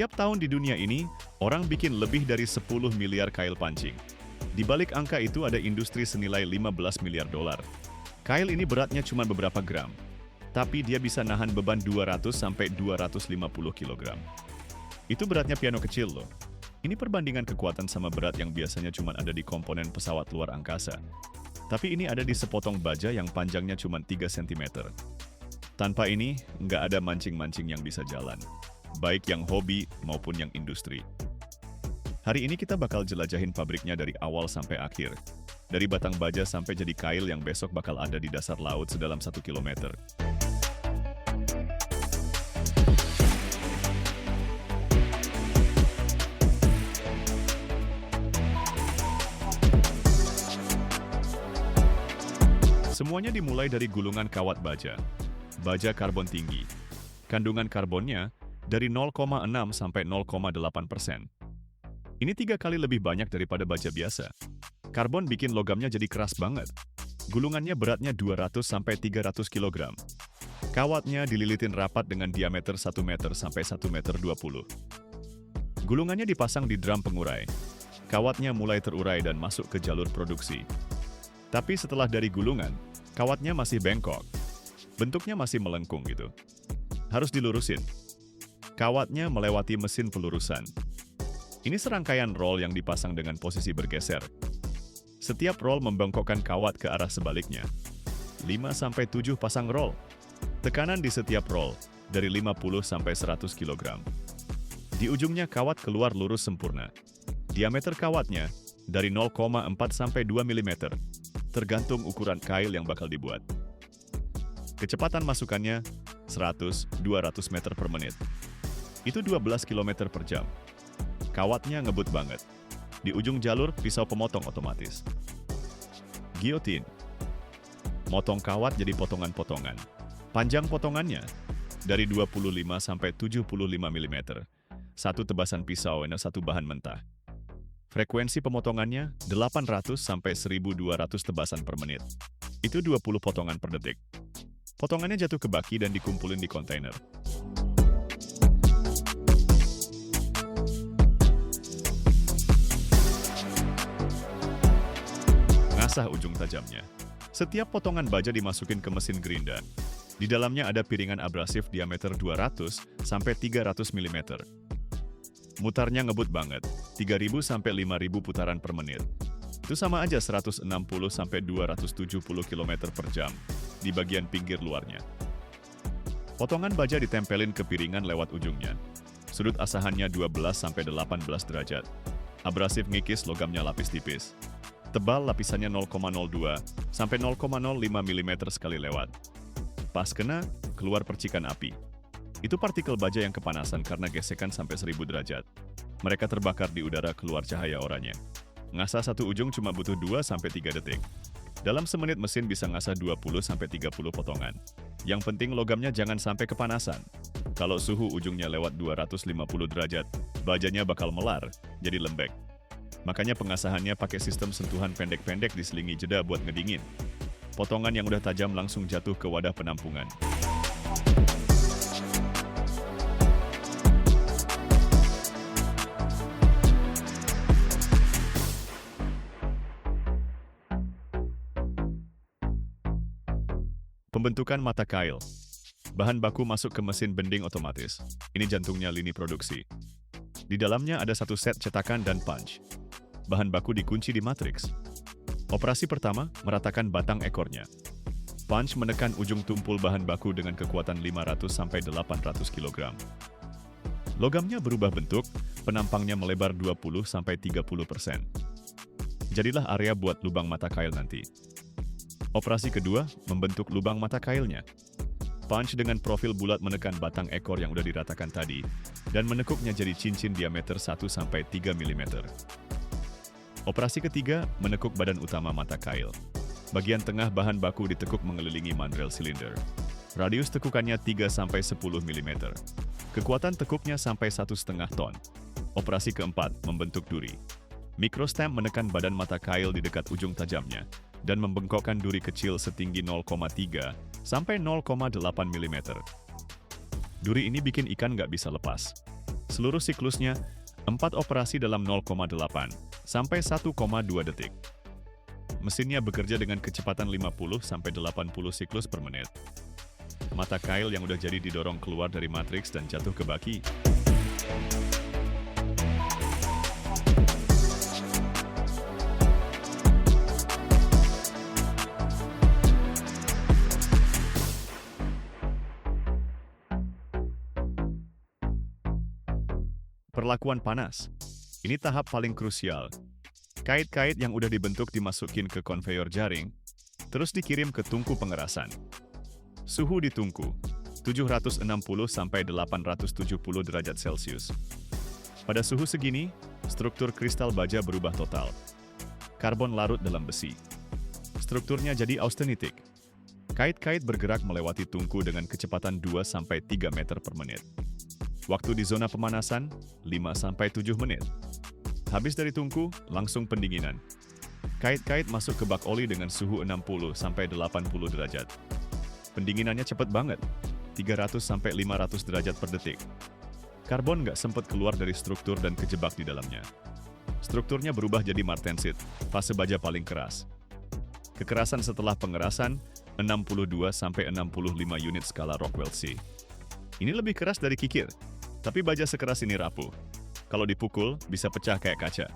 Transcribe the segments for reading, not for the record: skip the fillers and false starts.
Tiap tahun di dunia ini, orang bikin lebih dari 10 miliar kail pancing. Di balik angka itu ada industri senilai 15 miliar dolar. Kail ini beratnya cuma beberapa gram, tapi dia bisa nahan beban 200 sampai 250 kilogram. Itu beratnya piano kecil loh. Ini perbandingan kekuatan sama berat yang biasanya cuma ada di komponen pesawat luar angkasa. Tapi ini ada di sepotong baja yang panjangnya cuma 3 cm. Tanpa ini, nggak ada mancing-mancing yang bisa jalan. Baik yang hobi maupun yang industri. Hari ini kita bakal jelajahin pabriknya dari awal sampai akhir. Dari batang baja sampai jadi kail yang besok bakal ada di dasar laut sedalam 1 kilometer. Semuanya dimulai dari gulungan kawat baja. Baja karbon tinggi. Kandungan karbonnya dari 0,6 sampai 0,8%. Ini 3 kali lebih banyak daripada baja biasa. Karbon bikin logamnya jadi keras banget. Gulungannya beratnya 200 sampai 300 kg. Kawatnya dililitin rapat dengan diameter 1 meter sampai 1 meter 20. Gulungannya dipasang di drum pengurai. Kawatnya mulai terurai dan masuk ke jalur produksi. Tapi setelah dari gulungan, kawatnya masih bengkok. Bentuknya masih melengkung gitu. Harus dilurusin. Kawatnya melewati mesin pelurusan. Ini serangkaian roll yang dipasang dengan posisi bergeser. Setiap roll membengkokkan kawat ke arah sebaliknya. 5-7 pasang roll. Tekanan di setiap roll dari 50 sampai 100 kg. Di ujungnya kawat keluar lurus sempurna. Diameter kawatnya dari 0,4 sampai 2 mm, tergantung ukuran kail yang bakal dibuat. Kecepatan masukannya 100-200 meter per menit. Itu 12 km per jam. Kawatnya ngebut banget. Di ujung jalur, pisau pemotong otomatis. Giotin. Motong kawat jadi potongan-potongan. Panjang potongannya dari 25 sampai 75 mm. Satu tebasan pisau dan satu bahan mentah. Frekuensi pemotongannya 800 sampai 1200 tebasan per menit. Itu 20 potongan per detik. Potongannya jatuh ke baki dan dikumpulin di kontainer. Ngasah ujung tajamnya. Setiap potongan baja dimasukin ke mesin gerinda. Di dalamnya ada piringan abrasif diameter 200 sampai 300 mm. Mutarnya ngebut banget, 3.000 sampai 5.000 putaran per menit. Itu sama aja 160 sampai 270 km per jam di bagian pinggir luarnya. Potongan baja ditempelin ke piringan lewat ujungnya. Sudut asahannya 12 sampai 18 derajat. Abrasif ngikis logamnya lapis tipis. Tebal lapisannya 0,02 sampai 0,05 mm sekali lewat. Pas kena, keluar percikan api. Itu partikel baja yang kepanasan karena gesekan sampai 1000 derajat. Mereka terbakar di udara keluar cahaya oranye. Ngasah satu ujung cuma butuh 2 sampai 3 detik. Dalam semenit mesin bisa ngasah 20 sampai 30 potongan. Yang penting logamnya jangan sampai kepanasan. Kalau suhu ujungnya lewat 250 derajat, bajanya bakal melar, jadi lembek. Makanya pengasahannya pakai sistem sentuhan pendek-pendek diselingi jeda buat ngedingin. Potongan yang udah tajam langsung jatuh ke wadah penampungan. Pembentukan mata kail. Bahan baku masuk ke mesin bending otomatis. Ini jantungnya lini produksi. Di dalamnya ada satu set cetakan dan punch. Bahan baku dikunci di matriks. Operasi pertama, meratakan batang ekornya. Punch menekan ujung tumpul bahan baku dengan kekuatan 500 sampai 800 kg. Logamnya berubah bentuk, penampangnya melebar 20 sampai 30%. Jadilah area buat lubang mata kail nanti. Operasi kedua, membentuk lubang mata kailnya. Punch dengan profil bulat menekan batang ekor yang udah diratakan tadi dan menekuknya jadi cincin diameter 1 sampai 3 mm. Operasi ketiga, menekuk badan utama mata kail. Bagian tengah bahan baku ditekuk mengelilingi mandrel silinder. Radius tekukannya 3 sampai 10 mm. Kekuatan tekuknya sampai 1,5 ton. Operasi keempat, membentuk duri. Microstamp menekan badan mata kail di dekat ujung tajamnya dan membengkokkan duri kecil setinggi 0,3 sampai 0,8 mm. Duri ini bikin ikan nggak bisa lepas. Seluruh siklusnya 4 operasi dalam 0,8 sampai 1,2 detik. Mesinnya bekerja dengan kecepatan 50-80 siklus per menit. Mata kail yang udah jadi didorong keluar dari matriks dan jatuh ke baki. Perlakuan panas. Ini tahap paling krusial. Kait-kait yang udah dibentuk dimasukin ke konveyor jaring, terus dikirim ke tungku pengerasan. Suhu di tungku, 760 sampai 870 derajat Celcius. Pada suhu segini, struktur kristal baja berubah total. Karbon larut dalam besi. Strukturnya jadi austenitik. Kait-kait bergerak melewati tungku dengan kecepatan 2-3 meter per menit. Waktu di zona pemanasan, 5-7 menit. Habis dari tungku, langsung pendinginan. Kait-kait masuk ke bak oli dengan suhu 60-80 derajat. Pendinginannya cepat banget, 300-500 derajat per detik. Karbon nggak sempat keluar dari struktur dan kejebak di dalamnya. Strukturnya berubah jadi martensit, fase baja paling keras. Kekerasan setelah pengerasan, 62-65 unit skala Rockwell C. Ini lebih keras dari kikir, tapi baja sekeras ini rapuh. Kalau dipukul, bisa pecah kayak kaca.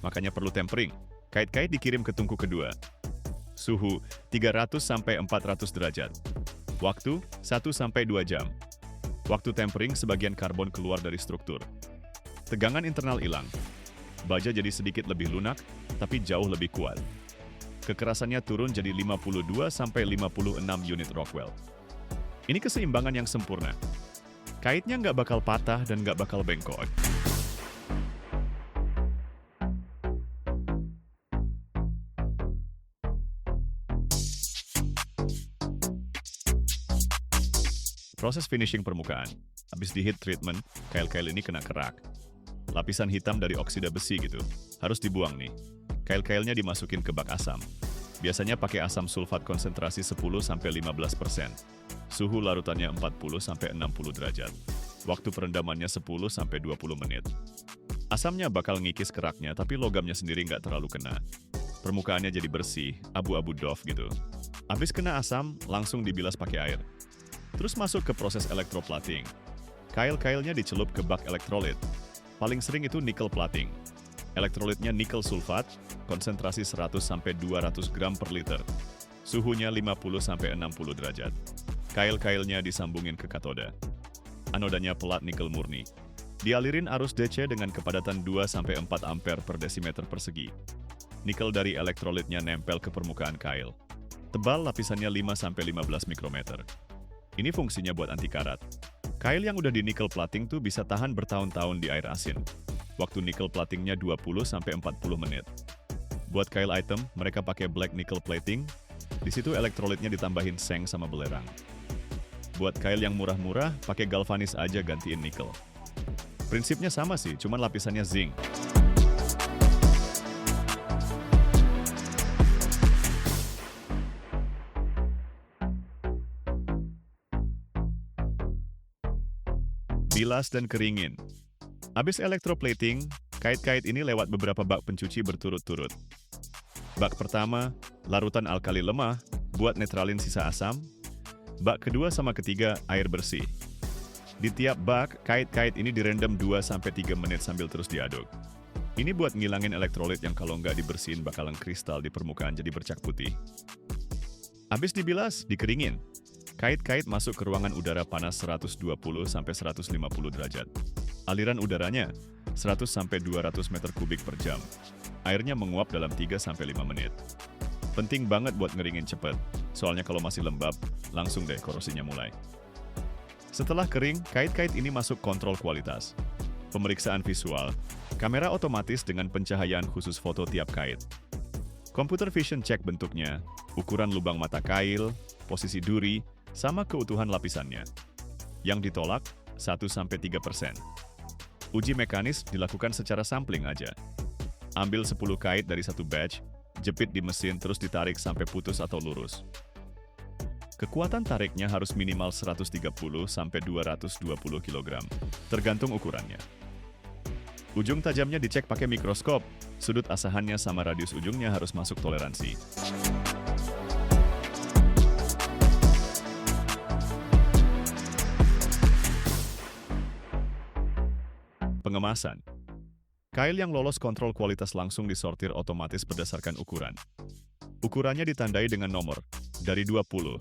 Makanya perlu tempering. Kait-kait dikirim ke tungku kedua. Suhu 300-400 derajat. Waktu 1-2 jam. Waktu tempering, sebagian karbon keluar dari struktur. Tegangan internal hilang. Baja jadi sedikit lebih lunak, tapi jauh lebih kuat. Kekerasannya turun jadi 52-56 unit Rockwell. Ini keseimbangan yang sempurna. Kaitnya nggak bakal patah dan nggak bakal bengkok. Proses finishing permukaan. Habis di heat treatment, kail-kail ini kena kerak. Lapisan hitam dari oksida besi gitu. Harus dibuang nih. Kail-kailnya dimasukin ke bak asam. Biasanya pakai asam sulfat konsentrasi 10-15%. Suhu larutannya 40-60 derajat. Waktu perendamannya 10-20 menit. Asamnya bakal ngikis keraknya, tapi logamnya sendiri nggak terlalu kena. Permukaannya jadi bersih, abu-abu doff gitu. Habis kena asam, langsung dibilas pakai air. Terus masuk ke proses elektroplating. Kail-kailnya dicelup ke bak elektrolit. Paling sering itu nickel plating. Elektrolitnya nikel sulfat, konsentrasi 100-200 gram per liter. Suhunya 50-60 derajat. Kail-kailnya disambungin ke katoda. Anodanya pelat nikel murni. Dialirin arus DC dengan kepadatan 2-4 ampere per desimeter persegi. Nikel dari elektrolitnya nempel ke permukaan kail. Tebal lapisannya 5-15 mikrometer. Ini fungsinya buat anti karat. Kail yang udah di nikel plating tuh bisa tahan bertahun-tahun di air asin. Waktu nikel platingnya 20-40 menit. Buat kail item, mereka pakai black nickel plating. Di situ elektrolitnya ditambahin seng sama belerang. Buat kail yang murah-murah, pakai galvanis aja gantiin nikel. Prinsipnya sama sih, cuman lapisannya zinc. Bilas dan keringin. Habis elektroplating, kait-kait ini lewat beberapa bak pencuci berturut-turut. Bak pertama, larutan alkali lemah, buat netralin sisa asam. Bak kedua sama ketiga, air bersih. Di tiap bak, kait-kait ini direndam 2-3 menit sambil terus diaduk. Ini buat ngilangin elektrolit yang kalau nggak dibersihin bakalan kristal di permukaan jadi bercak putih. Habis dibilas, dikeringin. Kait-kait masuk ke ruangan udara panas 120-150 derajat. Aliran udaranya 100-200 meter kubik per jam. Airnya menguap dalam 3-5 menit. Penting banget buat ngeringin cepet, soalnya kalau masih lembab, langsung deh korosinya mulai. Setelah kering, kait-kait ini masuk kontrol kualitas. Pemeriksaan visual, kamera otomatis dengan pencahayaan khusus foto tiap kait. Computer vision cek bentuknya, ukuran lubang mata kail, posisi duri, sama keutuhan lapisannya. Yang ditolak, 1-3%. Uji mekanis dilakukan secara sampling aja. Ambil 10 kait dari satu batch, jepit di mesin terus ditarik sampai putus atau lurus. Kekuatan tariknya harus minimal 130 sampai 220 kg, tergantung ukurannya. Ujung tajamnya dicek pakai mikroskop, sudut asahannya sama radius ujungnya harus masuk toleransi. Pengemasan. Kail yang lolos kontrol kualitas langsung disortir otomatis berdasarkan ukuran. Ukurannya ditandai dengan nomor, dari 20,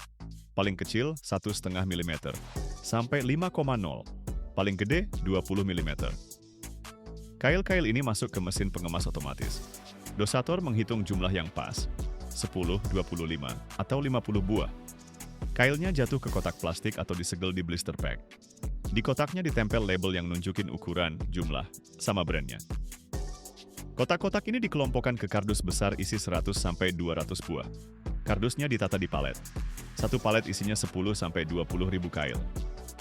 paling kecil 1,5 mm, sampai 5,0, paling gede 20 mm. Kail-kail ini masuk ke mesin pengemas otomatis. Dosator menghitung jumlah yang pas, 10, 25, atau 50 buah. Kailnya jatuh ke kotak plastik atau disegel di blister pack. Di kotaknya ditempel label yang nunjukin ukuran, jumlah, sama brandnya. Kotak-kotak ini dikelompokkan ke kardus besar isi 100 sampai 200 buah. Kardusnya ditata di palet. Satu palet isinya 10 sampai 20 ribu kail.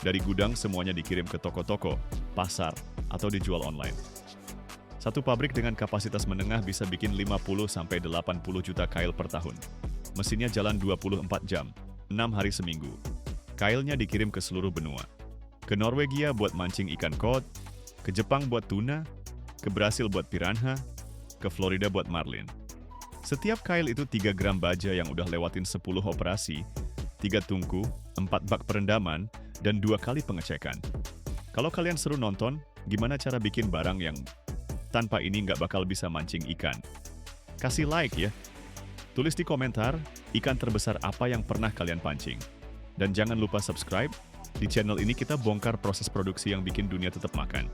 Dari gudang semuanya dikirim ke toko-toko, pasar, atau dijual online. Satu pabrik dengan kapasitas menengah bisa bikin 50 sampai 80 juta kail per tahun. Mesinnya jalan 24 jam, 6 hari seminggu. Kailnya dikirim ke seluruh benua. Ke Norwegia buat mancing ikan kod, ke Jepang buat tuna, ke Brasil buat piranha, ke Florida buat marlin. Setiap kail itu 3 gram baja yang udah lewatin 10 operasi, 3 tungku, 4 bak perendaman, dan 2 kali pengecekan. Kalau kalian seru nonton, gimana cara bikin barang yang tanpa ini nggak bakal bisa mancing ikan? Kasih like ya. Tulis di komentar, ikan terbesar apa yang pernah kalian pancing. Dan jangan lupa subscribe, di channel ini kita bongkar proses produksi yang bikin dunia tetap makan.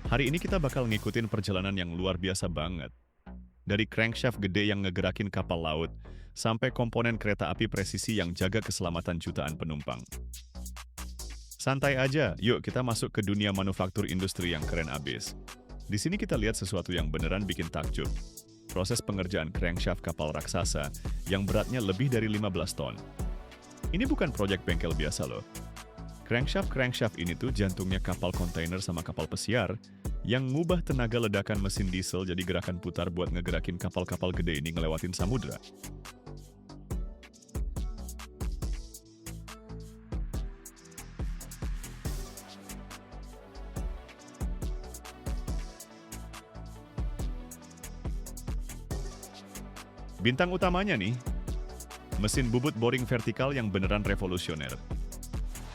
Hari ini kita bakal ngikutin perjalanan yang luar biasa banget. Dari crankshaft gede yang ngegerakin kapal laut, sampai komponen kereta api presisi yang jaga keselamatan jutaan penumpang. Santai aja, yuk kita masuk ke dunia manufaktur industri yang keren abis. Di sini kita lihat sesuatu yang beneran bikin takjub. Proses pengerjaan crankshaft kapal raksasa yang beratnya lebih dari 15 ton. Ini bukan proyek bengkel biasa loh. Crankshaft ini tuh jantungnya kapal kontainer sama kapal pesiar yang ngubah tenaga ledakan mesin diesel jadi gerakan putar buat ngegerakin kapal-kapal gede ini ngelewatin samudra. Bintang utamanya nih, mesin bubut boring vertikal yang beneran revolusioner.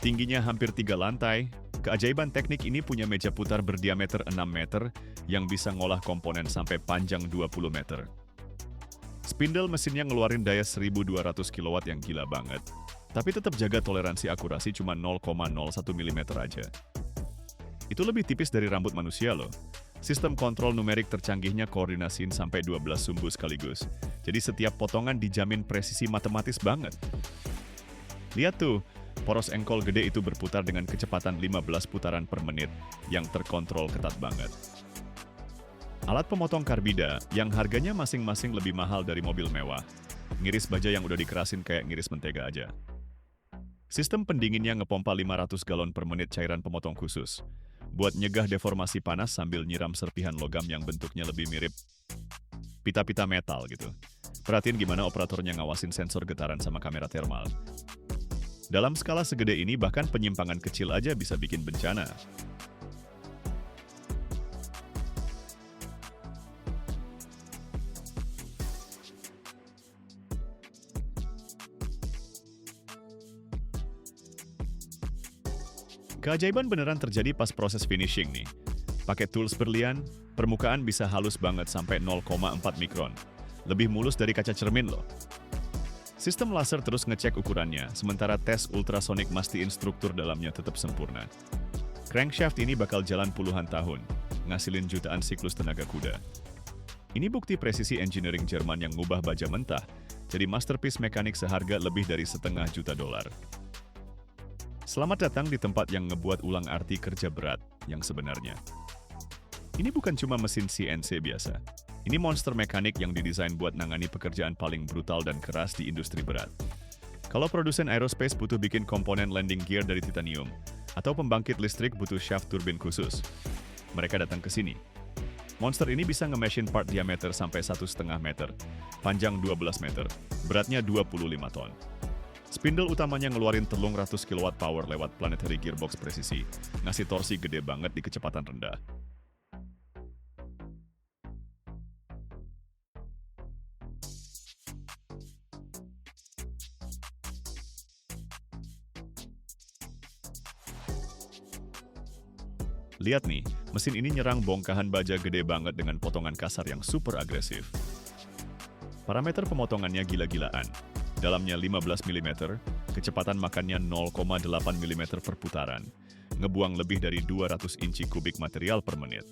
Tingginya hampir 3 lantai, keajaiban teknik ini punya meja putar berdiameter 6 meter yang bisa ngolah komponen sampai panjang 20 meter. Spindle mesinnya ngeluarin daya 1200 kW yang gila banget, tapi tetap jaga toleransi akurasi cuma 0,01 mm aja. Itu lebih tipis dari rambut manusia loh. Sistem kontrol numerik tercanggihnya koordinasiin sampai 12 sumbu sekaligus. Jadi setiap potongan dijamin presisi matematis banget. Lihat tuh, poros engkol gede itu berputar dengan kecepatan 15 putaran per menit yang terkontrol ketat banget. Alat pemotong karbida yang harganya masing-masing lebih mahal dari mobil mewah. Ngiris baja yang udah dikerasin kayak ngiris mentega aja. Sistem pendinginnya ngepompa 500 galon per menit cairan pemotong khusus. Buat nyegah deformasi panas sambil nyiram serpihan logam yang bentuknya lebih mirip pita-pita metal gitu. Perhatiin gimana operatornya ngawasin sensor getaran sama kamera thermal. Dalam skala segede ini bahkan penyimpangan kecil aja bisa bikin bencana. Keajaiban beneran terjadi pas proses finishing nih. Pakai tools berlian, permukaan bisa halus banget sampai 0,4 mikron. Lebih mulus dari kaca cermin loh. Sistem laser terus ngecek ukurannya, sementara tes ultrasonik mastiin struktur dalamnya tetap sempurna. Crankshaft ini bakal jalan puluhan tahun, ngasilin jutaan siklus tenaga kuda. Ini bukti presisi engineering Jerman yang ngubah baja mentah jadi masterpiece mekanik seharga lebih dari $500 juta. Selamat datang di tempat yang ngebuat ulang arti kerja berat yang sebenarnya. Ini bukan cuma mesin CNC biasa. Ini monster mekanik yang didesain buat nangani pekerjaan paling brutal dan keras di industri berat. Kalau produsen aerospace butuh bikin komponen landing gear dari titanium, atau pembangkit listrik butuh shaft turbin khusus, mereka datang ke sini. Monster ini bisa nge-machine part diameter sampai 1,5 meter, panjang 12 meter, beratnya 25 ton. Spindle utamanya ngeluarin 300 kW power lewat planetary gearbox presisi, ngasih torsi gede banget di kecepatan rendah. Lihat nih, mesin ini nyerang bongkahan baja gede banget dengan potongan kasar yang super agresif. Parameter pemotongannya gila-gilaan. Dalamnya 15 mm, kecepatan makannya 0,8 mm per putaran, ngebuang lebih dari 200 inci kubik material per menit.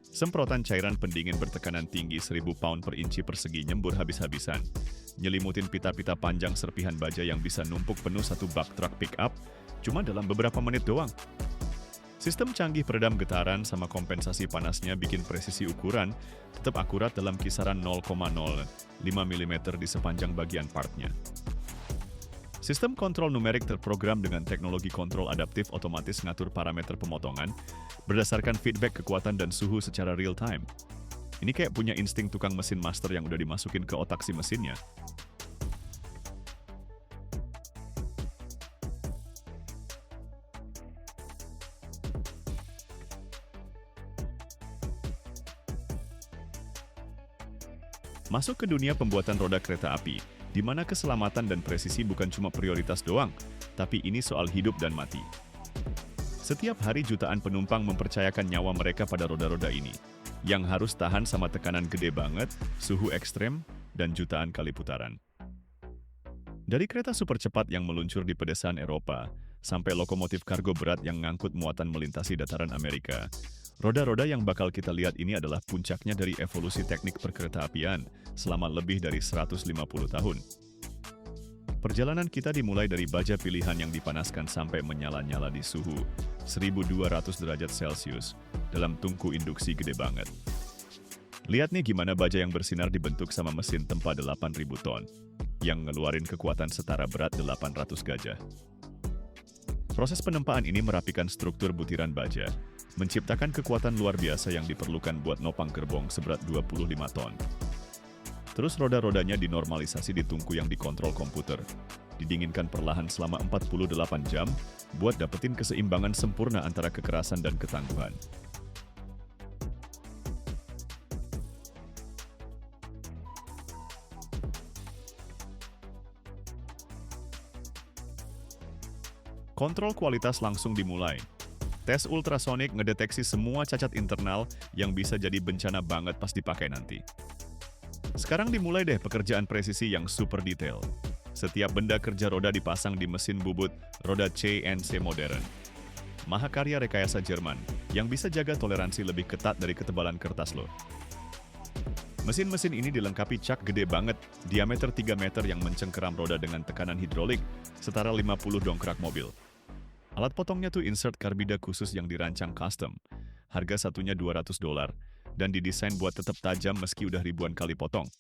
Semprotan cairan pendingin bertekanan tinggi 1000 pound per inci persegi nyembur habis-habisan, nyelimutin pita-pita panjang serpihan baja yang bisa numpuk penuh satu bak truk pick-up cuma dalam beberapa menit doang. Sistem canggih peredam getaran sama kompensasi panasnya bikin presisi ukuran tetap akurat dalam kisaran 0,05 mm di sepanjang bagian partnya. Sistem kontrol numerik terprogram dengan teknologi kontrol adaptif otomatis ngatur parameter pemotongan berdasarkan feedback kekuatan dan suhu secara real time. Ini kayak punya insting tukang mesin master yang udah dimasukin ke otak si mesinnya. Masuk ke dunia pembuatan roda kereta api, di mana keselamatan dan presisi bukan cuma prioritas doang, tapi ini soal hidup dan mati. Setiap hari jutaan penumpang mempercayakan nyawa mereka pada roda-roda ini, yang harus tahan sama tekanan gede banget, suhu ekstrem, dan jutaan kali putaran. Dari kereta super cepat yang meluncur di pedesaan Eropa, sampai lokomotif kargo berat yang ngangkut muatan melintasi dataran Amerika, roda-roda yang bakal kita lihat ini adalah puncaknya dari evolusi teknik perkeretaapian selama lebih dari 150 tahun. Perjalanan kita dimulai dari baja pilihan yang dipanaskan sampai menyala-nyala di suhu 1200 derajat Celcius dalam tungku induksi gede banget. Lihat nih gimana baja yang bersinar dibentuk sama mesin tempa 8.000 ton, yang ngeluarin kekuatan setara berat 800 gajah. Proses penempaan ini merapikan struktur butiran baja, menciptakan kekuatan luar biasa yang diperlukan buat nopang gerbong seberat 25 ton. Terus roda-rodanya dinormalisasi di tungku yang dikontrol komputer, didinginkan perlahan selama 48 jam, buat dapetin keseimbangan sempurna antara kekerasan dan ketangguhan. Kontrol kualitas langsung dimulai. Tes ultrasonik ngedeteksi semua cacat internal yang bisa jadi bencana banget pas dipakai nanti. Sekarang dimulai deh pekerjaan presisi yang super detail. Setiap benda kerja roda dipasang di mesin bubut roda CNC modern. Mahakarya rekayasa Jerman yang bisa jaga toleransi lebih ketat dari ketebalan kertas loh. Mesin-mesin ini dilengkapi cak gede banget, diameter 3 meter yang mencengkeram roda dengan tekanan hidrolik setara 50 dongkrak mobil. Alat potongnya tuh insert karbida khusus yang dirancang custom. Harga satunya $200 dan didesain buat tetap tajam meski udah ribuan kali potong.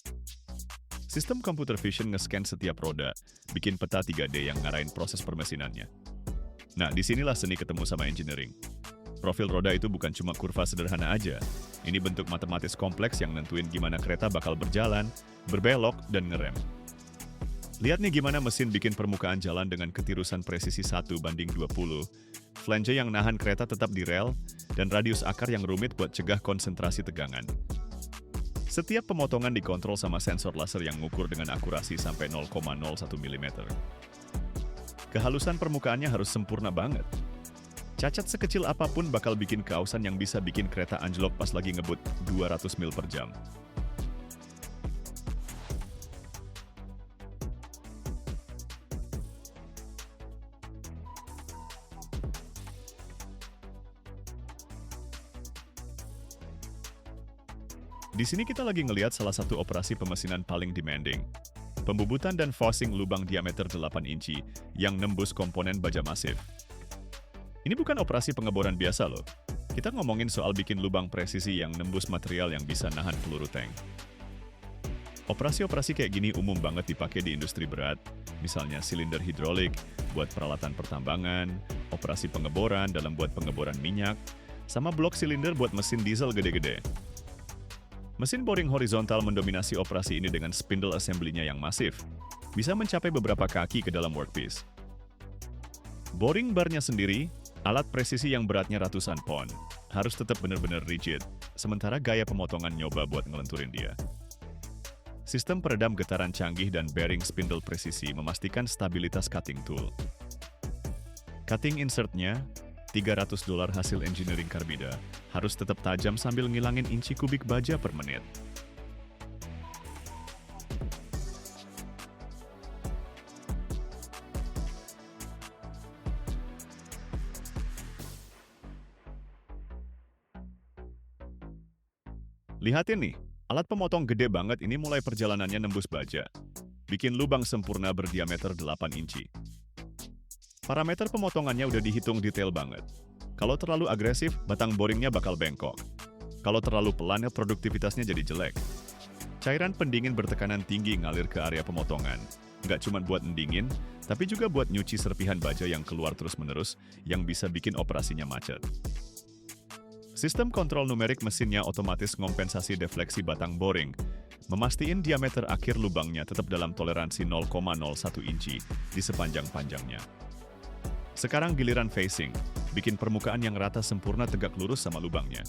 Sistem computer vision nge-scan setiap roda, bikin peta 3D yang ngarahin proses permesinannya. Nah, disinilah seni ketemu sama engineering. Profil roda itu bukan cuma kurva sederhana aja. Ini bentuk matematis kompleks yang nentuin gimana kereta bakal berjalan, berbelok, dan ngerem. Lihat nih gimana mesin bikin permukaan jalan dengan ketirusan presisi 1:20, flange yang nahan kereta tetap di rel, dan radius akar yang rumit buat cegah konsentrasi tegangan. Setiap pemotongan dikontrol sama sensor laser yang ngukur dengan akurasi sampai 0,01 mm. Kehalusan permukaannya harus sempurna banget. Cacat sekecil apapun bakal bikin keausan yang bisa bikin kereta anjlok pas lagi ngebut 200 mil per jam. Di sini kita lagi ngelihat salah satu operasi pemesinan paling demanding. Pembubutan dan forcing lubang diameter 8 inci yang nembus komponen baja masif. Ini bukan operasi pengeboran biasa loh. Kita ngomongin soal bikin lubang presisi yang nembus material yang bisa nahan peluru tank. Operasi-operasi kayak gini umum banget dipakai di industri berat, misalnya silinder hidrolik buat peralatan pertambangan, operasi pengeboran dalam buat pengeboran minyak, sama blok silinder buat mesin diesel gede-gede. Mesin boring horizontal mendominasi operasi ini dengan spindle assembly-nya yang masif, bisa mencapai beberapa kaki ke dalam workpiece. Boring bar-nya sendiri, alat presisi yang beratnya ratusan pound, harus tetap benar-benar rigid, sementara gaya pemotongan nyoba buat ngelenturin dia. Sistem peredam getaran canggih dan bearing spindle presisi memastikan stabilitas cutting tool. Cutting insert-nya, $300 hasil engineering Carbida, harus tetap tajam sambil ngilangin inci kubik baja per menit. Lihatin nih, alat pemotong gede banget ini mulai perjalanannya nembus baja. Bikin lubang sempurna berdiameter 8 inci. Parameter pemotongannya udah dihitung detail banget. Kalau terlalu agresif, batang boringnya bakal bengkok. Kalau terlalu pelan, produktivitasnya jadi jelek. Cairan pendingin bertekanan tinggi ngalir ke area pemotongan. Nggak cuma buat mendingin, tapi juga buat nyuci serpihan baja yang keluar terus-menerus, yang bisa bikin operasinya macet. Sistem kontrol numerik mesinnya otomatis ngompensasi defleksi batang boring, memastiin diameter akhir lubangnya tetap dalam toleransi 0,01 inci di sepanjang panjangnya. Sekarang giliran facing, bikin permukaan yang rata sempurna tegak lurus sama lubangnya.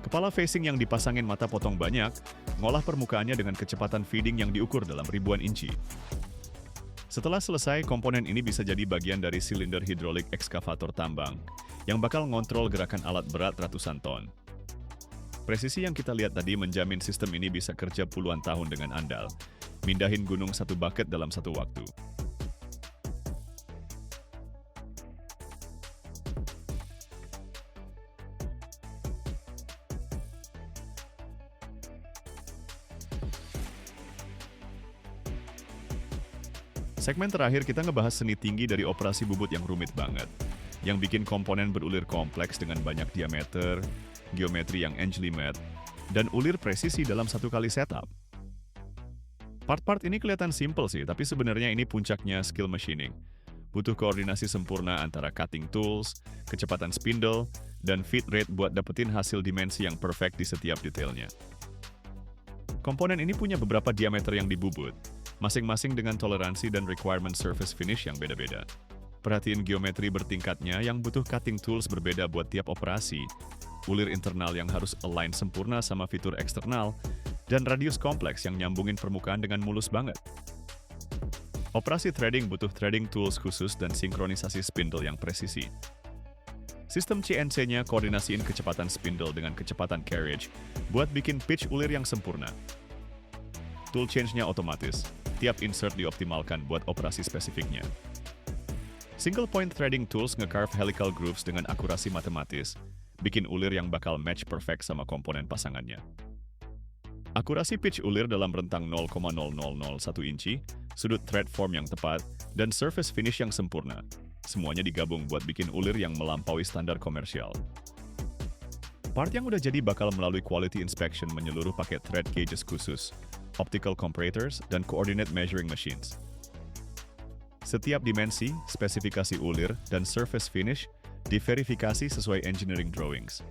Kepala facing yang dipasangin mata potong banyak, ngolah permukaannya dengan kecepatan feeding yang diukur dalam ribuan inci. Setelah selesai, komponen ini bisa jadi bagian dari silinder hidrolik ekskavator tambang, yang bakal ngontrol gerakan alat berat ratusan ton. Presisi yang kita lihat tadi menjamin sistem ini bisa kerja puluhan tahun dengan andal, mindahin gunung satu bucket dalam satu waktu. Segmen terakhir kita ngebahas seni tinggi dari operasi bubut yang rumit banget, yang bikin komponen berulir kompleks dengan banyak diameter, geometri yang enjelimet, dan ulir presisi dalam satu kali setup. Part-part ini kelihatan simple sih, tapi sebenarnya ini puncaknya skill machining. Butuh koordinasi sempurna antara cutting tools, kecepatan spindle, dan feed rate buat dapetin hasil dimensi yang perfect di setiap detailnya. Komponen ini punya beberapa diameter yang dibubut, masing-masing dengan toleransi dan requirement surface finish yang beda-beda. Perhatiin geometri bertingkatnya yang butuh cutting tools berbeda buat tiap operasi, ulir internal yang harus align sempurna sama fitur eksternal, dan radius kompleks yang nyambungin permukaan dengan mulus banget. Operasi threading butuh threading tools khusus dan sinkronisasi spindle yang presisi. Sistem CNC-nya koordinasiin kecepatan spindle dengan kecepatan carriage buat bikin pitch ulir yang sempurna. Tool change-nya otomatis, tiap insert dioptimalkan buat operasi spesifiknya. Single point threading tools nge-carve helical grooves dengan akurasi matematis, bikin ulir yang bakal match perfect sama komponen pasangannya. Akurasi pitch ulir dalam rentang 0,0001 inci, sudut thread form yang tepat, dan surface finish yang sempurna. Semuanya digabung buat bikin ulir yang melampaui standar komersial. Part yang udah jadi bakal melalui quality inspection menyeluruh pakai thread gauges khusus, optical comparators, dan coordinate measuring machines. Setiap dimensi, spesifikasi ulir, dan surface finish diverifikasi sesuai engineering drawings.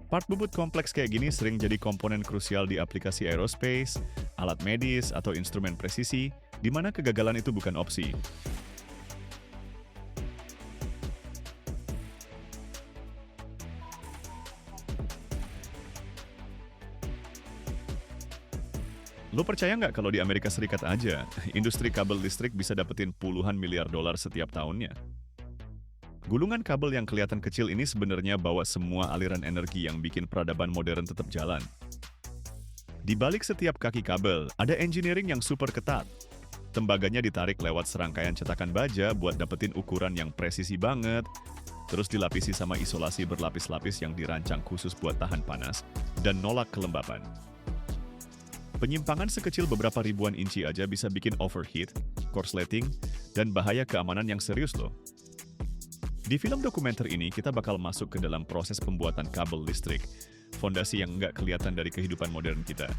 Part bubut kompleks kayak gini sering jadi komponen krusial di aplikasi aerospace, alat medis, atau instrumen presisi, di mana kegagalan itu bukan opsi. Lo percaya nggak kalau di Amerika Serikat aja, industri kabel listrik bisa dapetin puluhan miliar dolar setiap tahunnya? Gulungan kabel yang kelihatan kecil ini sebenarnya bawa semua aliran energi yang bikin peradaban modern tetap jalan. Di balik setiap kaki kabel, ada engineering yang super ketat. Tembaganya ditarik lewat serangkaian cetakan baja buat dapetin ukuran yang presisi banget, terus dilapisi sama isolasi berlapis-lapis yang dirancang khusus buat tahan panas dan nolak kelembapan. Penyimpangan sekecil beberapa ribuan inci aja bisa bikin overheat, korsleting, dan bahaya keamanan yang serius loh. Di film dokumenter ini, kita bakal masuk ke dalam proses pembuatan kabel listrik, fondasi yang nggak kelihatan dari kehidupan modern kita.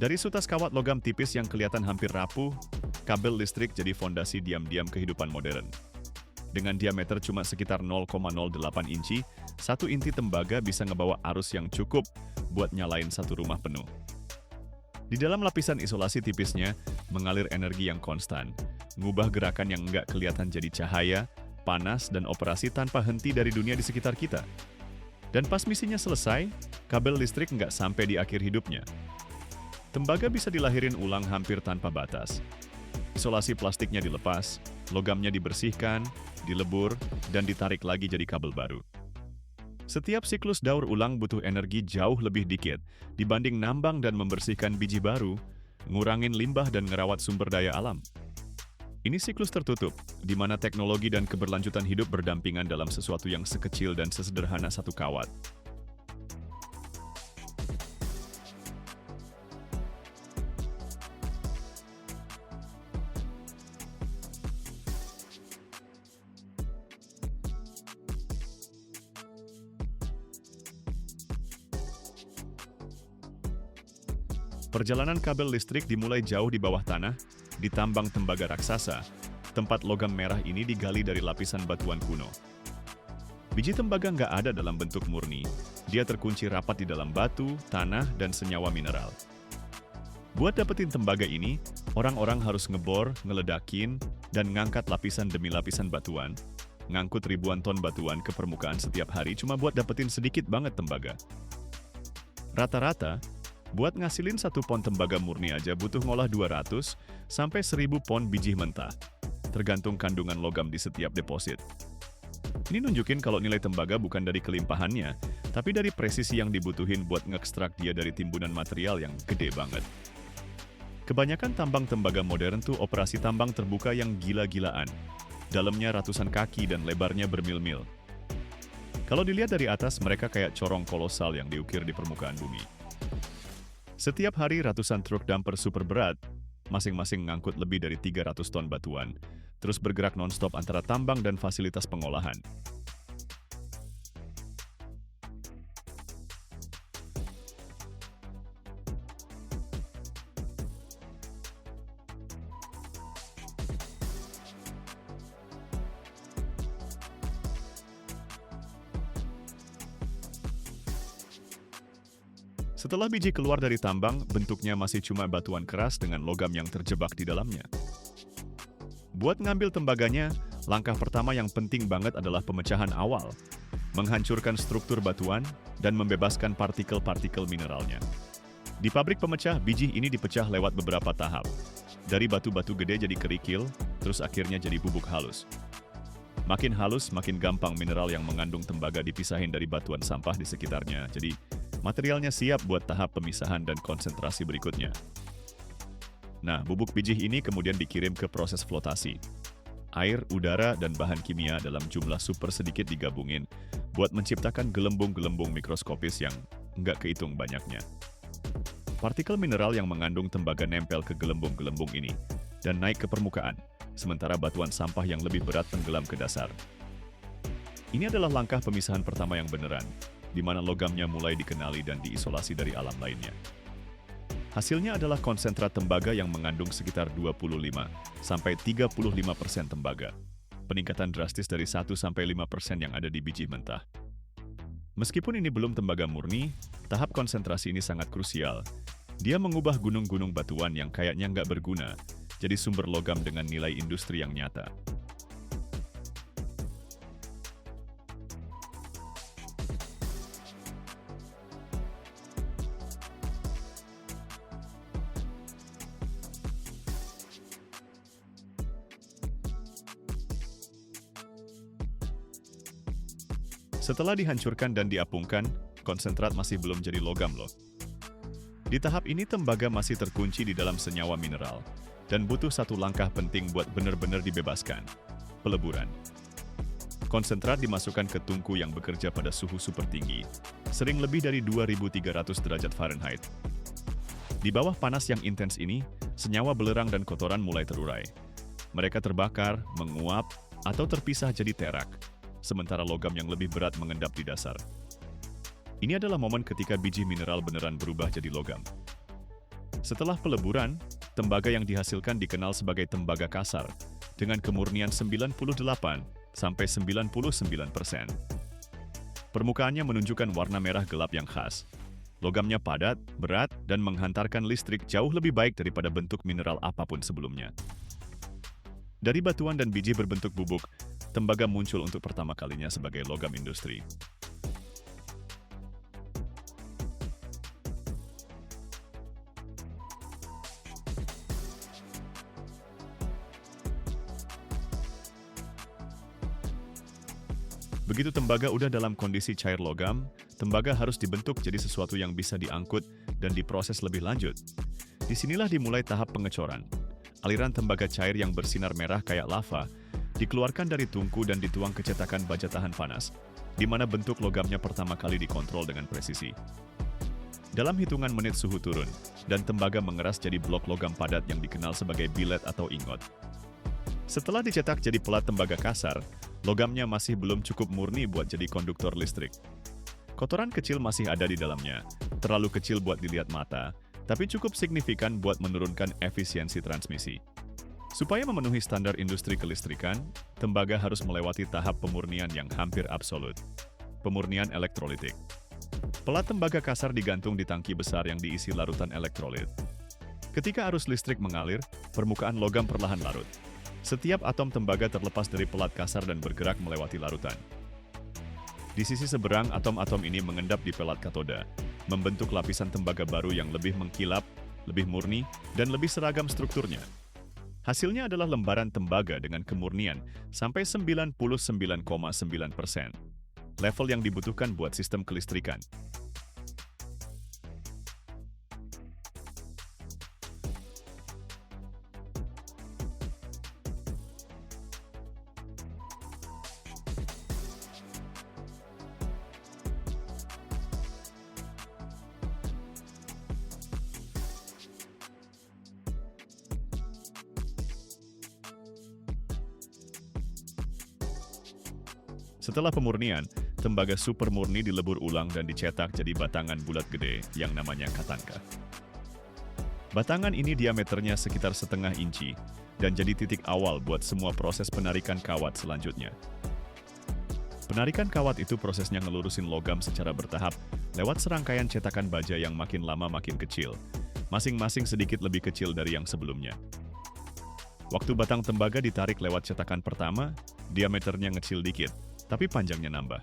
Dari sutas kawat logam tipis yang kelihatan hampir rapuh, kabel listrik jadi fondasi diam-diam kehidupan modern. Dengan diameter cuma sekitar 0,08 inci, satu inti tembaga bisa ngebawa arus yang cukup buat nyalain satu rumah penuh. Di dalam lapisan isolasi tipisnya, mengalir energi yang konstan, ngubah gerakan yang nggak kelihatan jadi cahaya, panas, dan operasi tanpa henti dari dunia di sekitar kita. Dan pas misinya selesai, kabel listrik nggak sampai di akhir hidupnya. Tembaga bisa dilahirin ulang hampir tanpa batas. Isolasi plastiknya dilepas, logamnya dibersihkan, dilebur, dan ditarik lagi jadi kabel baru. Setiap siklus daur ulang butuh energi jauh lebih dikit dibanding nambang dan membersihkan biji baru, ngurangin limbah dan ngerawat sumber daya alam. Ini siklus tertutup, di mana teknologi dan keberlanjutan hidup berdampingan dalam sesuatu yang sekecil dan sesederhana satu kawat. Perjalanan kabel listrik dimulai jauh di bawah tanah, di tambang tembaga raksasa. Tempat logam merah ini digali dari lapisan batuan kuno. Biji tembaga nggak ada dalam bentuk murni. Dia terkunci rapat di dalam batu, tanah, dan senyawa mineral. Buat dapetin tembaga ini, orang-orang harus ngebor, ngeledakin, dan ngangkat lapisan demi lapisan batuan, ngangkut ribuan ton batuan ke permukaan setiap hari cuma buat dapetin sedikit banget tembaga. Rata-rata, buat ngasilin 1 pon tembaga murni aja butuh ngolah 200 sampai 1000 pon biji mentah, tergantung kandungan logam di setiap deposit. Ini nunjukin kalau nilai tembaga bukan dari kelimpahannya, tapi dari presisi yang dibutuhin buat ngekstrak dia dari timbunan material yang gede banget. Kebanyakan tambang tembaga modern tuh operasi tambang terbuka yang gila-gilaan. Dalamnya ratusan kaki dan lebarnya bermil-mil. Kalau dilihat dari atas, mereka kayak corong kolosal yang diukir di permukaan bumi. Setiap hari ratusan truk dumper super berat, masing-masing ngangkut lebih dari 300 ton batuan, terus bergerak non-stop antara tambang dan fasilitas pengolahan. Setelah biji keluar dari tambang, bentuknya masih cuma batuan keras dengan logam yang terjebak di dalamnya. Buat ngambil tembaganya, langkah pertama yang penting banget adalah pemecahan awal, menghancurkan struktur batuan dan membebaskan partikel-partikel mineralnya. Di pabrik pemecah, biji ini dipecah lewat beberapa tahap. Dari batu-batu gede jadi kerikil, terus akhirnya jadi bubuk halus. Makin halus, makin gampang mineral yang mengandung tembaga dipisahin dari batuan sampah di sekitarnya. Jadi, materialnya siap buat tahap pemisahan dan konsentrasi berikutnya. Nah, bubuk biji ini kemudian dikirim ke proses flotasi. Air, udara, dan bahan kimia dalam jumlah super sedikit digabungin buat menciptakan gelembung-gelembung mikroskopis yang nggak kehitung banyaknya. Partikel mineral yang mengandung tembaga nempel ke gelembung-gelembung ini dan naik ke permukaan, sementara batuan sampah yang lebih berat tenggelam ke dasar. Ini adalah langkah pemisahan pertama yang beneran, di mana logamnya mulai dikenali dan diisolasi dari alam lainnya. Hasilnya adalah konsentrat tembaga yang mengandung sekitar 25-35% tembaga. Peningkatan drastis dari 1-5% yang ada di biji mentah. Meskipun ini belum tembaga murni, tahap konsentrasi ini sangat krusial. Dia mengubah gunung-gunung batuan yang kayaknya nggak berguna, jadi sumber logam dengan nilai industri yang nyata. Setelah dihancurkan dan diapungkan, konsentrat masih belum jadi logam loh. Di tahap ini tembaga masih terkunci di dalam senyawa mineral, dan butuh satu langkah penting buat benar-benar dibebaskan, peleburan. Konsentrat dimasukkan ke tungku yang bekerja pada suhu super tinggi, sering lebih dari 2300 derajat Fahrenheit. Di bawah panas yang intens ini, senyawa belerang dan kotoran mulai terurai. Mereka terbakar, menguap, atau terpisah jadi terak, sementara logam yang lebih berat mengendap di dasar. Ini adalah momen ketika biji mineral beneran berubah jadi logam. Setelah peleburan, tembaga yang dihasilkan dikenal sebagai tembaga kasar dengan kemurnian 98-99%. Permukaannya menunjukkan warna merah gelap yang khas. Logamnya padat, berat, dan menghantarkan listrik jauh lebih baik daripada bentuk mineral apapun sebelumnya. Dari batuan dan biji berbentuk bubuk, tembaga muncul untuk pertama kalinya sebagai logam industri. Begitu tembaga udah dalam kondisi cair logam, tembaga harus dibentuk jadi sesuatu yang bisa diangkut dan diproses lebih lanjut. Disinilah dimulai tahap pengecoran. Aliran tembaga cair yang bersinar merah kayak lava dikeluarkan dari tungku dan dituang ke cetakan baja tahan panas, di mana bentuk logamnya pertama kali dikontrol dengan presisi. Dalam hitungan menit suhu turun, dan tembaga mengeras jadi blok logam padat yang dikenal sebagai billet atau ingot. Setelah dicetak jadi pelat tembaga kasar, logamnya masih belum cukup murni buat jadi konduktor listrik. Kotoran kecil masih ada di dalamnya, terlalu kecil buat dilihat mata, tapi cukup signifikan buat menurunkan efisiensi transmisi. Supaya memenuhi standar industri kelistrikan, tembaga harus melewati tahap pemurnian yang hampir absolut. Pemurnian elektrolitik. Pelat tembaga kasar digantung di tangki besar yang diisi larutan elektrolit. Ketika arus listrik mengalir, permukaan logam perlahan larut. Setiap atom tembaga terlepas dari pelat kasar dan bergerak melewati larutan. Di sisi seberang, atom-atom ini mengendap di pelat katoda, membentuk lapisan tembaga baru yang lebih mengkilap, lebih murni, dan lebih seragam strukturnya. Hasilnya adalah lembaran tembaga dengan kemurnian sampai 99,9%. Level yang dibutuhkan buat sistem kelistrikan. Setelah pemurnian, tembaga super murni dilebur ulang dan dicetak jadi batangan bulat gede yang namanya katanka. Batangan ini diameternya sekitar 0,5 inci dan jadi titik awal buat semua proses penarikan kawat selanjutnya. Penarikan kawat itu prosesnya ngelurusin logam secara bertahap lewat serangkaian cetakan baja yang makin lama makin kecil, masing-masing sedikit lebih kecil dari yang sebelumnya. Waktu batang tembaga ditarik lewat cetakan pertama, diameternya ngecil dikit, tapi panjangnya nambah.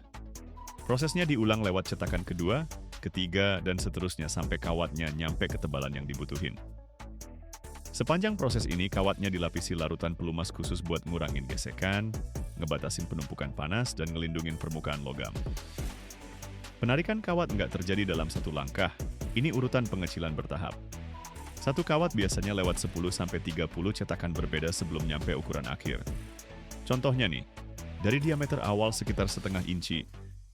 Prosesnya diulang lewat cetakan kedua, ketiga, dan seterusnya sampai kawatnya nyampe ketebalan yang dibutuhin. Sepanjang proses ini, kawatnya dilapisi larutan pelumas khusus buat ngurangin gesekan, ngebatasin penumpukan panas, dan ngelindungin permukaan logam. Penarikan kawat nggak terjadi dalam satu langkah, ini urutan pengecilan bertahap. Satu kawat biasanya lewat 10-30 cetakan berbeda sebelum nyampe ukuran akhir. Contohnya nih, dari diameter awal sekitar 0,5 inci,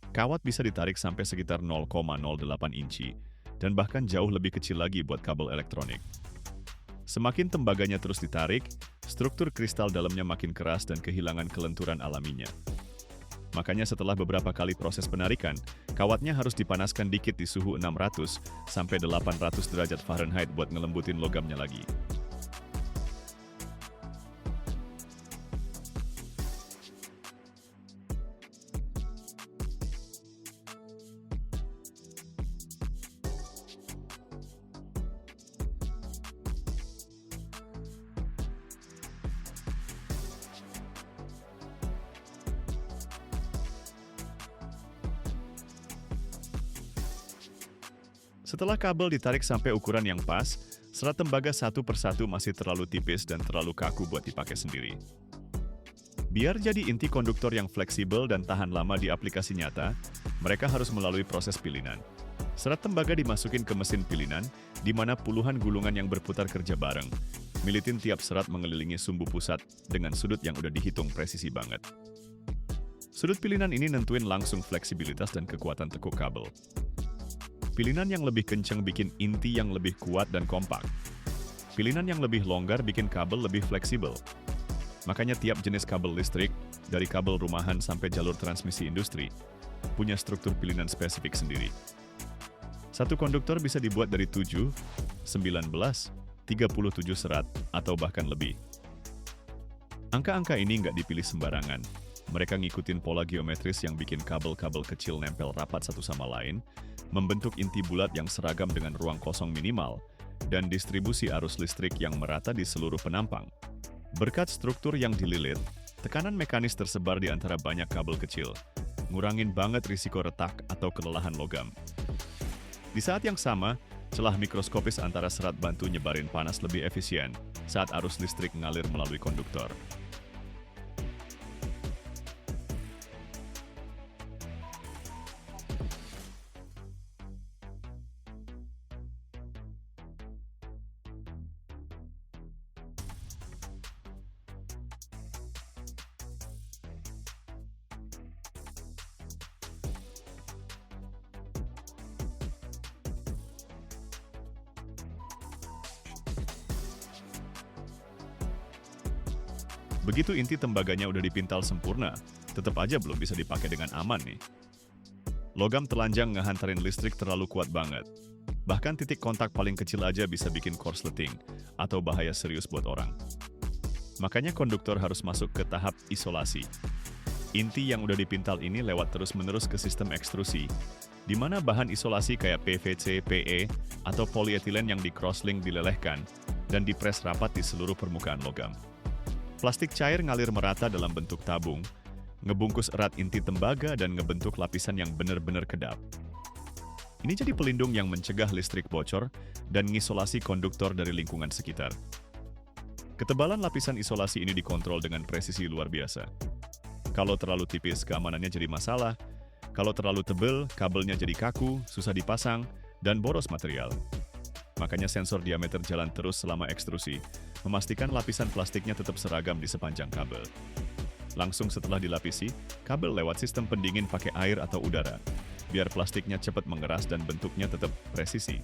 kawat bisa ditarik sampai sekitar 0,08 inci, dan bahkan jauh lebih kecil lagi buat kabel elektronik. Semakin tembaganya terus ditarik, struktur kristal dalamnya makin keras dan kehilangan kelenturan alaminya. Makanya setelah beberapa kali proses penarikan, kawatnya harus dipanaskan dikit di suhu 600 sampai 800 derajat Fahrenheit buat ngelembutin logamnya lagi. Setelah kabel ditarik sampai ukuran yang pas, serat tembaga satu persatu masih terlalu tipis dan terlalu kaku buat dipakai sendiri. Biar jadi inti konduktor yang fleksibel dan tahan lama di aplikasi nyata, mereka harus melalui proses pilinan. Serat tembaga dimasukin ke mesin pilinan, di mana puluhan gulungan yang berputar kerja bareng. Militin tiap serat mengelilingi sumbu pusat dengan sudut yang udah dihitung presisi banget. Sudut pilinan ini nentuin langsung fleksibilitas dan kekuatan tekuk kabel. Pilinan yang lebih kencang bikin inti yang lebih kuat dan kompak. Pilinan yang lebih longgar bikin kabel lebih fleksibel. Makanya tiap jenis kabel listrik, dari kabel rumahan sampai jalur transmisi industri, punya struktur pilinan spesifik sendiri. Satu konduktor bisa dibuat dari 7, 19, 37 serat, atau bahkan lebih. Angka-angka ini nggak dipilih sembarangan. Mereka ngikutin pola geometris yang bikin kabel-kabel kecil nempel rapat satu sama lain, membentuk inti bulat yang seragam dengan ruang kosong minimal, dan distribusi arus listrik yang merata di seluruh penampang. Berkat struktur yang dililit, tekanan mekanis tersebar di antara banyak kabel kecil, ngurangin banget risiko retak atau kelelahan logam. Di saat yang sama, celah mikroskopis antara serat bantu nyebarin panas lebih efisien saat arus listrik ngalir melalui konduktor. Begitu inti tembaganya udah dipintal sempurna, tetap aja belum bisa dipakai dengan aman nih. Logam telanjang ngehantarin listrik terlalu kuat banget. Bahkan titik kontak paling kecil aja bisa bikin korsleting atau bahaya serius buat orang. Makanya konduktor harus masuk ke tahap isolasi. Inti yang udah dipintal ini lewat terus-menerus ke sistem ekstrusi, di mana bahan isolasi kayak PVC, PE, atau polietilen yang di-crosslink dilelehkan dan dipres rapat di seluruh permukaan logam. Plastik cair ngalir merata dalam bentuk tabung, ngebungkus erat inti tembaga dan ngebentuk lapisan yang benar-benar kedap. Ini jadi pelindung yang mencegah listrik bocor dan ngisolasi konduktor dari lingkungan sekitar. Ketebalan lapisan isolasi ini dikontrol dengan presisi luar biasa. Kalau terlalu tipis, keamanannya jadi masalah. Kalau terlalu tebal, kabelnya jadi kaku, susah dipasang, dan boros material. Makanya sensor diameter jalan terus selama ekstrusi, memastikan lapisan plastiknya tetap seragam di sepanjang kabel. Langsung setelah dilapisi, kabel lewat sistem pendingin pakai air atau udara, biar plastiknya cepat mengeras dan bentuknya tetap presisi.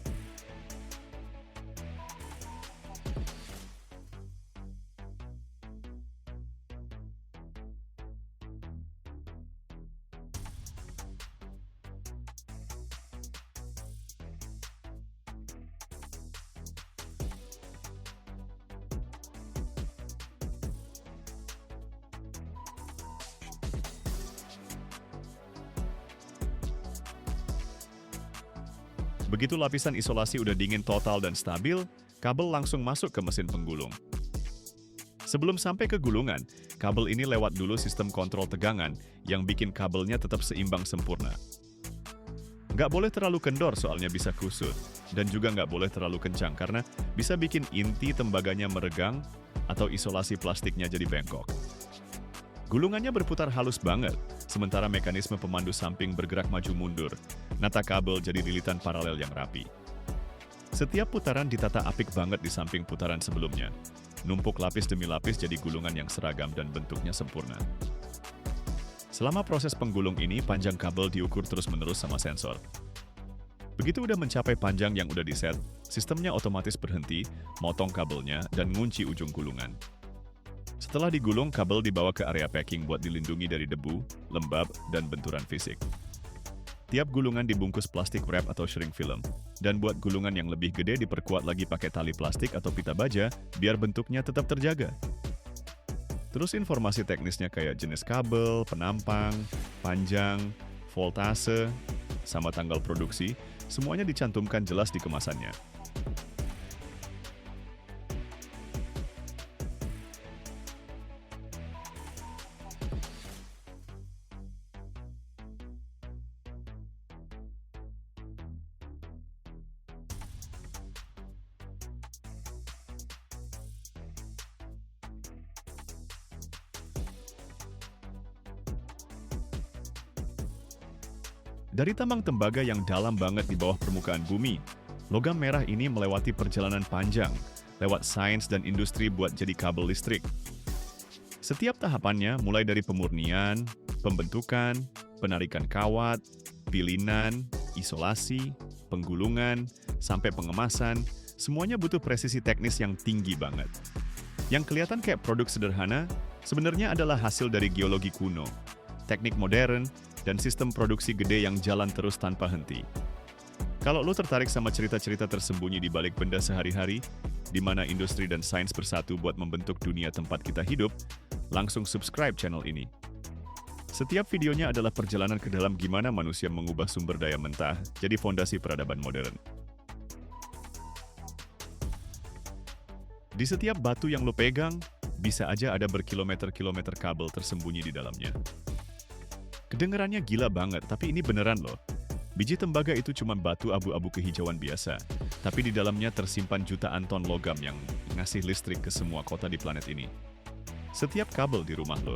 Begitu lapisan isolasi udah dingin total dan stabil, kabel langsung masuk ke mesin penggulung. Sebelum sampai ke gulungan, kabel ini lewat dulu sistem kontrol tegangan yang bikin kabelnya tetap seimbang sempurna. Nggak boleh terlalu kendor soalnya bisa kusut, dan juga nggak boleh terlalu kencang karena bisa bikin inti tembaganya meregang atau isolasi plastiknya jadi bengkok. Gulungannya berputar halus banget, sementara mekanisme pemandu samping bergerak maju mundur, nata kabel jadi lilitan paralel yang rapi. Setiap putaran ditata apik banget di samping putaran sebelumnya. Numpuk lapis demi lapis jadi gulungan yang seragam dan bentuknya sempurna. Selama proses penggulung ini, panjang kabel diukur terus-menerus sama sensor. Begitu udah mencapai panjang yang udah diset, sistemnya otomatis berhenti, motong kabelnya, dan ngunci ujung gulungan. Setelah digulung, kabel dibawa ke area packing buat dilindungi dari debu, lembab, dan benturan fisik. Tiap gulungan dibungkus plastik wrap atau shrink film, dan buat gulungan yang lebih gede diperkuat lagi pakai tali plastik atau pita baja biar bentuknya tetap terjaga. Terus informasi teknisnya kayak jenis kabel, penampang, panjang, voltase, sama tanggal produksi, semuanya dicantumkan jelas di kemasannya. Dari tambang tembaga yang dalam banget di bawah permukaan bumi, logam merah ini melewati perjalanan panjang, lewat sains dan industri buat jadi kabel listrik. Setiap tahapannya mulai dari pemurnian, pembentukan, penarikan kawat, pilinan, isolasi, penggulungan, sampai pengemasan, semuanya butuh presisi teknis yang tinggi banget. Yang kelihatan kayak produk sederhana, sebenarnya adalah hasil dari geologi kuno, teknik modern, dan sistem produksi gede yang jalan terus tanpa henti. Kalau lo tertarik sama cerita-cerita tersembunyi di balik benda sehari-hari, di mana industri dan sains bersatu buat membentuk dunia tempat kita hidup, langsung subscribe channel ini. Setiap videonya adalah perjalanan ke dalam gimana manusia mengubah sumber daya mentah jadi fondasi peradaban modern. Di setiap batu yang lo pegang, bisa aja ada berkilometer-kilometer kabel tersembunyi di dalamnya. Kedengerannya gila banget, tapi ini beneran loh. Biji tembaga itu cuma batu abu-abu kehijauan biasa, tapi di dalamnya tersimpan jutaan ton logam yang ngasih listrik ke semua kota di planet ini. Setiap kabel di rumah lo,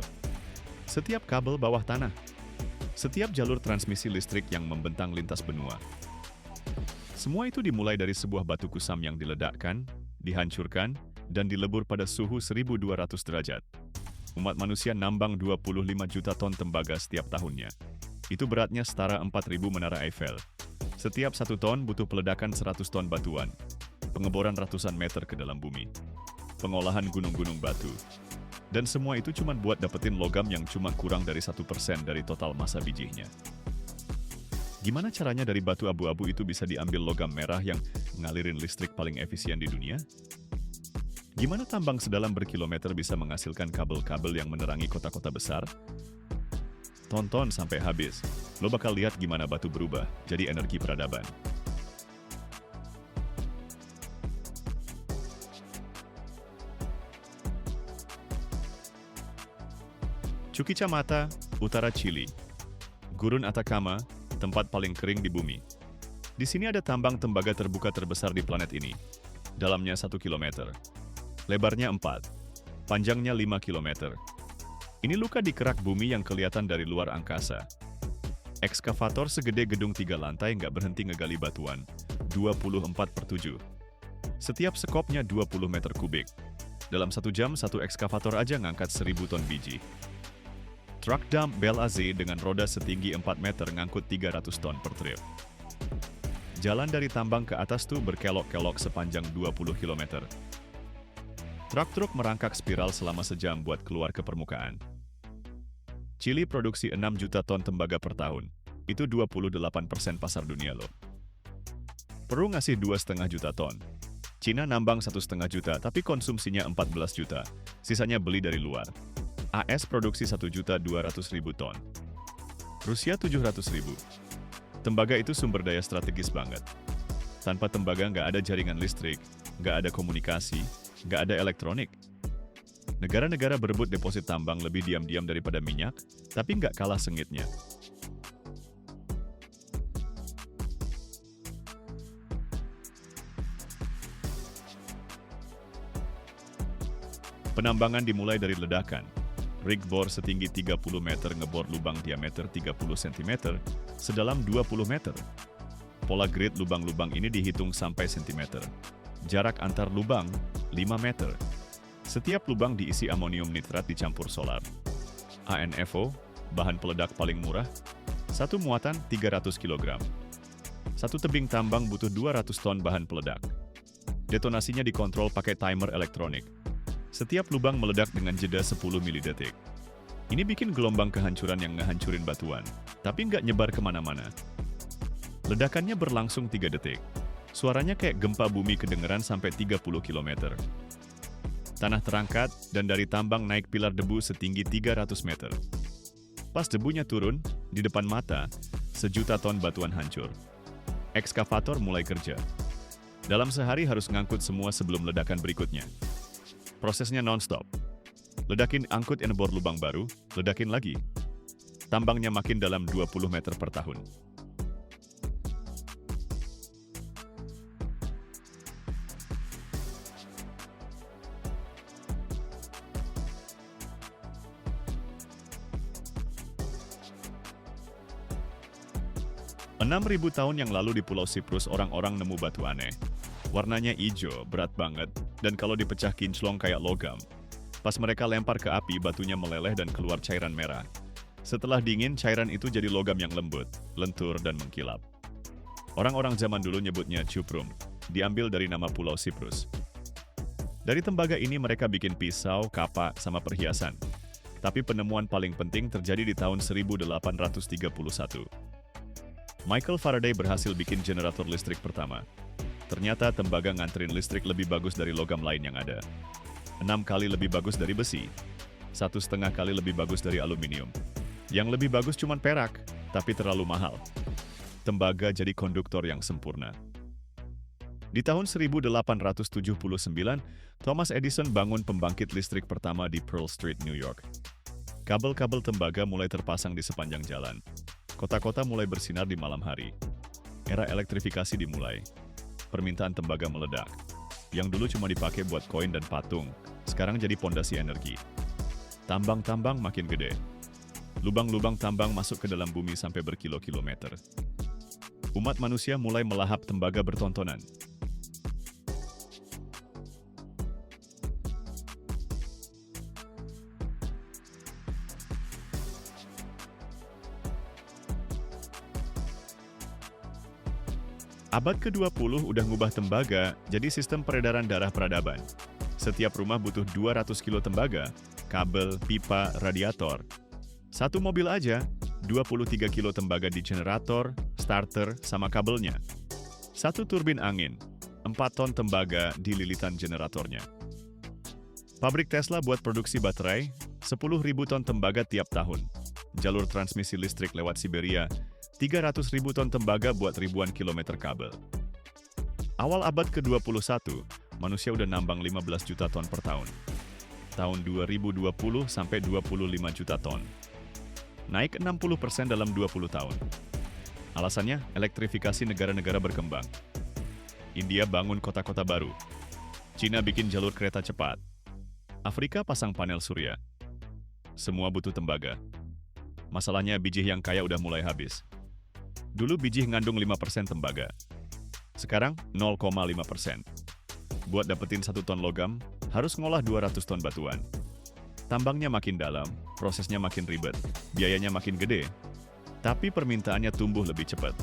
setiap kabel bawah tanah, setiap jalur transmisi listrik yang membentang lintas benua. Semua itu dimulai dari sebuah batu kusam yang diledakkan, dihancurkan, dan dilebur pada suhu 1200 derajat. Umat manusia nambang 25 juta ton tembaga setiap tahunnya. Itu beratnya setara 4.000 menara Eiffel. Setiap 1 ton butuh peledakan 100 ton batuan, pengeboran ratusan meter ke dalam bumi, pengolahan gunung-gunung batu. Dan semua itu cuma buat dapetin logam yang cuma kurang dari 1% dari total massa bijinya. Gimana caranya dari batu abu-abu itu bisa diambil logam merah yang ngalirin listrik paling efisien di dunia? Gimana tambang sedalam berkilometer bisa menghasilkan kabel-kabel yang menerangi kota-kota besar? Tonton sampai habis, lo bakal lihat gimana batu berubah jadi energi peradaban. Chuquicamata, utara Chili. Gurun Atacama, tempat paling kering di bumi. Di sini ada tambang tembaga terbuka terbesar di planet ini. Dalamnya 1 km. Lebarnya 4. Panjangnya 5 km. Ini luka di kerak bumi yang kelihatan dari luar angkasa. Ekskavator segede gedung 3 lantai nggak berhenti ngegali batuan, 24/7. Setiap sekopnya 20 meter kubik. Dalam 1 jam, satu ekskavator aja ngangkat 1.000 ton biji. Truk dump Bel AZ dengan roda setinggi 4 meter ngangkut 300 ton per trip. Jalan dari tambang ke atas tuh berkelok-kelok sepanjang 20 km. Truk-truk merangkak spiral selama sejam buat keluar ke permukaan. Chili produksi 6 juta ton tembaga per tahun. Itu 28% pasar dunia loh. Peru ngasih 2,5 juta ton. Cina nambang 1,5 juta tapi konsumsinya 14 juta. Sisanya beli dari luar. AS produksi 1.200.000 ton. Rusia 700.000. Tembaga itu sumber daya strategis banget. Tanpa tembaga nggak ada jaringan listrik, nggak ada komunikasi, nggak ada elektronik. Negara-negara berebut deposit tambang lebih diam-diam daripada minyak, tapi nggak kalah sengitnya. Penambangan dimulai dari ledakan. Rig bor setinggi 30 meter ngebor lubang diameter 30 cm, sedalam 20 meter. Pola grid lubang-lubang ini dihitung sampai sentimeter. Jarak antar lubang, 5 meter. Setiap lubang diisi amonium nitrat dicampur solar. ANFO, bahan peledak paling murah, satu muatan 300 kg. Satu tebing tambang butuh 200 ton bahan peledak. Detonasinya dikontrol pakai timer elektronik. Setiap lubang meledak dengan jeda 10 milidetik. Ini bikin gelombang kehancuran yang ngehancurin batuan, tapi nggak nyebar kemana-mana. Ledakannya berlangsung 3 detik. Suaranya kayak gempa bumi kedengeran sampai 30 km. Tanah terangkat, dan dari tambang naik pilar debu setinggi 300 meter. Pas debunya turun, di depan mata, 1 juta ton batuan hancur. Ekskavator mulai kerja. Dalam sehari harus ngangkut semua sebelum ledakan berikutnya. Prosesnya non-stop. Ledakin angkut nebor lubang baru, ledakin lagi. Tambangnya makin dalam 20 meter per tahun. "6.000 tahun yang lalu di Pulau Siprus orang-orang nemu batu aneh. Warnanya hijau, berat banget, dan kalau dipecah kinclong kayak logam. Pas mereka lempar ke api, batunya meleleh dan keluar cairan merah. Setelah dingin, cairan itu jadi logam yang lembut, lentur, dan mengkilap. Orang-orang zaman dulu nyebutnya cuprum, diambil dari nama Pulau Siprus. Dari tembaga ini mereka bikin pisau, kapak, sama perhiasan. Tapi penemuan paling penting terjadi di tahun 1831. Michael Faraday berhasil bikin generator listrik pertama. Ternyata tembaga nganterin listrik lebih bagus dari logam lain yang ada. 6 kali lebih bagus dari besi. 1,5 kali lebih bagus dari aluminium. Yang lebih bagus cuman perak, tapi terlalu mahal. Tembaga jadi konduktor yang sempurna. Di tahun 1879, Thomas Edison bangun pembangkit listrik pertama di Pearl Street, New York. Kabel-kabel tembaga mulai terpasang di sepanjang jalan. Kota-kota mulai bersinar di malam hari. Era elektrifikasi dimulai. Permintaan tembaga meledak. Yang dulu cuma dipakai buat koin dan patung, sekarang jadi pondasi energi. Tambang-tambang makin gede. Lubang-lubang tambang masuk ke dalam bumi sampai berkilo-kilometer. Umat manusia mulai melahap tembaga bertontonan. Abad ke-20 udah ngubah tembaga jadi sistem peredaran darah peradaban. Setiap rumah butuh 200 kilo tembaga, kabel, pipa, radiator. Satu mobil aja, 23 kilo tembaga di generator, starter, sama kabelnya. Satu turbin angin, 4 ton tembaga di lilitan generatornya. Pabrik Tesla buat produksi baterai, 10.000 ton tembaga tiap tahun. Jalur transmisi listrik lewat Siberia, 300.000 ton tembaga buat ribuan kilometer kabel. Awal abad ke-21, manusia udah nambang 15 juta ton per tahun. Tahun 2020 sampai 25 juta ton. Naik 60% dalam 20 tahun. Alasannya, elektrifikasi negara-negara berkembang. India bangun kota-kota baru. Cina bikin jalur kereta cepat. Afrika pasang panel surya. Semua butuh tembaga. Masalahnya biji yang kaya udah mulai habis. Dulu biji ngandung 5% tembaga. Sekarang 0,5%. Buat dapetin 1 ton logam, harus ngolah 200 ton batuan. Tambangnya makin dalam, prosesnya makin ribet, biayanya makin gede. Tapi permintaannya tumbuh lebih cepat.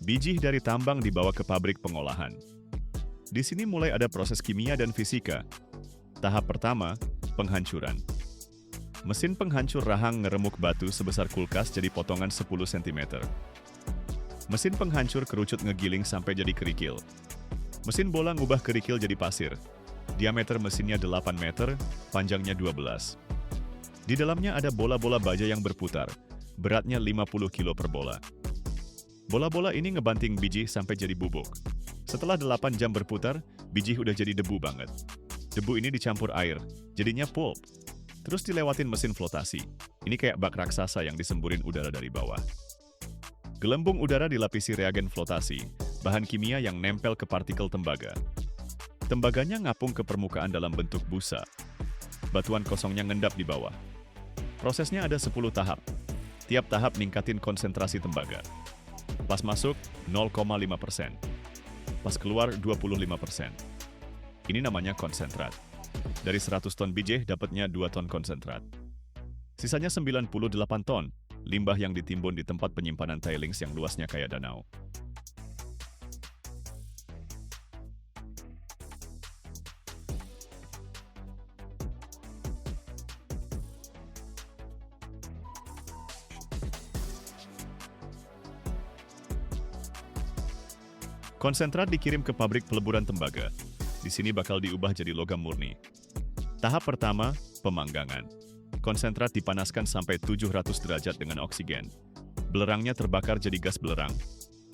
Biji dari tambang dibawa ke pabrik pengolahan. Di sini mulai ada proses kimia dan fisika. Tahap pertama, penghancuran. Mesin penghancur rahang ngeremuk batu sebesar kulkas jadi potongan 10 cm. Mesin penghancur kerucut ngegiling sampai jadi kerikil. Mesin bola ngubah kerikil jadi pasir. Diameter mesinnya 8 meter, panjangnya 12. Di dalamnya ada bola-bola baja yang berputar, beratnya 50 kilo per bola. Bola-bola ini ngebanting biji sampai jadi bubuk. Setelah 8 jam berputar, biji udah jadi debu banget. Debu ini dicampur air, jadinya pulp. Terus dilewatin mesin flotasi. Ini kayak bak raksasa yang disemburin udara dari bawah. Gelembung udara dilapisi reagen flotasi, bahan kimia yang nempel ke partikel tembaga. Tembaganya ngapung ke permukaan dalam bentuk busa. Batuan kosongnya ngendap di bawah. Prosesnya ada 10 tahap. Tiap tahap ningkatin konsentrasi tembaga. Pas masuk, 0,5%. Pas keluar, 25%. Ini namanya konsentrat. Dari 100 ton biji dapatnya 2 ton konsentrat. Sisanya 98 ton, limbah yang ditimbun di tempat penyimpanan tailings yang luasnya kayak danau. Konsentrat dikirim ke pabrik peleburan tembaga. Di sini bakal diubah jadi logam murni. Tahap pertama, pemanggangan. Konsentrat dipanaskan sampai 700 derajat dengan oksigen. Belerangnya terbakar jadi gas belerang.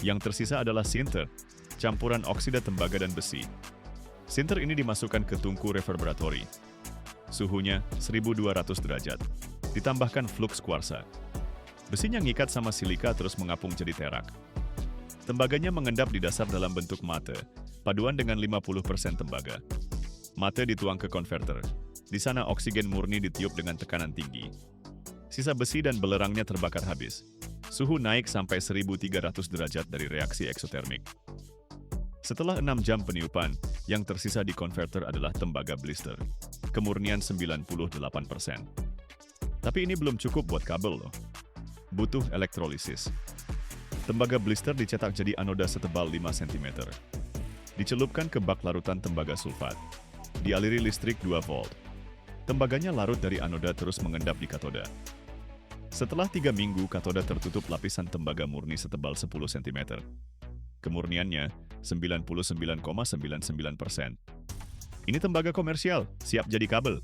Yang tersisa adalah sinter, campuran oksida tembaga dan besi. Sinter ini dimasukkan ke tungku reverberatori. Suhunya 1200 derajat. Ditambahkan flux kuarsa. Besinya ngikat sama silika terus mengapung jadi terak. Tembaganya mengendap di dasar dalam bentuk mate, paduan dengan 50% tembaga. Mate dituang ke konverter. Di sana oksigen murni ditiup dengan tekanan tinggi. Sisa besi dan belerangnya terbakar habis. Suhu naik sampai 1300 derajat dari reaksi eksotermik. Setelah 6 jam peniupan, yang tersisa di konverter adalah tembaga blister. Kemurnian 98%. Tapi ini belum cukup buat kabel loh. Butuh elektrolisis. Tembaga blister dicetak jadi anoda setebal 5 cm. Dicelupkan ke bak larutan tembaga sulfat. Dialiri listrik 2 volt. Tembaganya larut dari anoda terus mengendap di katoda. Setelah 3 minggu, katoda tertutup lapisan tembaga murni setebal 10 cm. Kemurniannya 99,99%. Ini tembaga komersial, siap jadi kabel.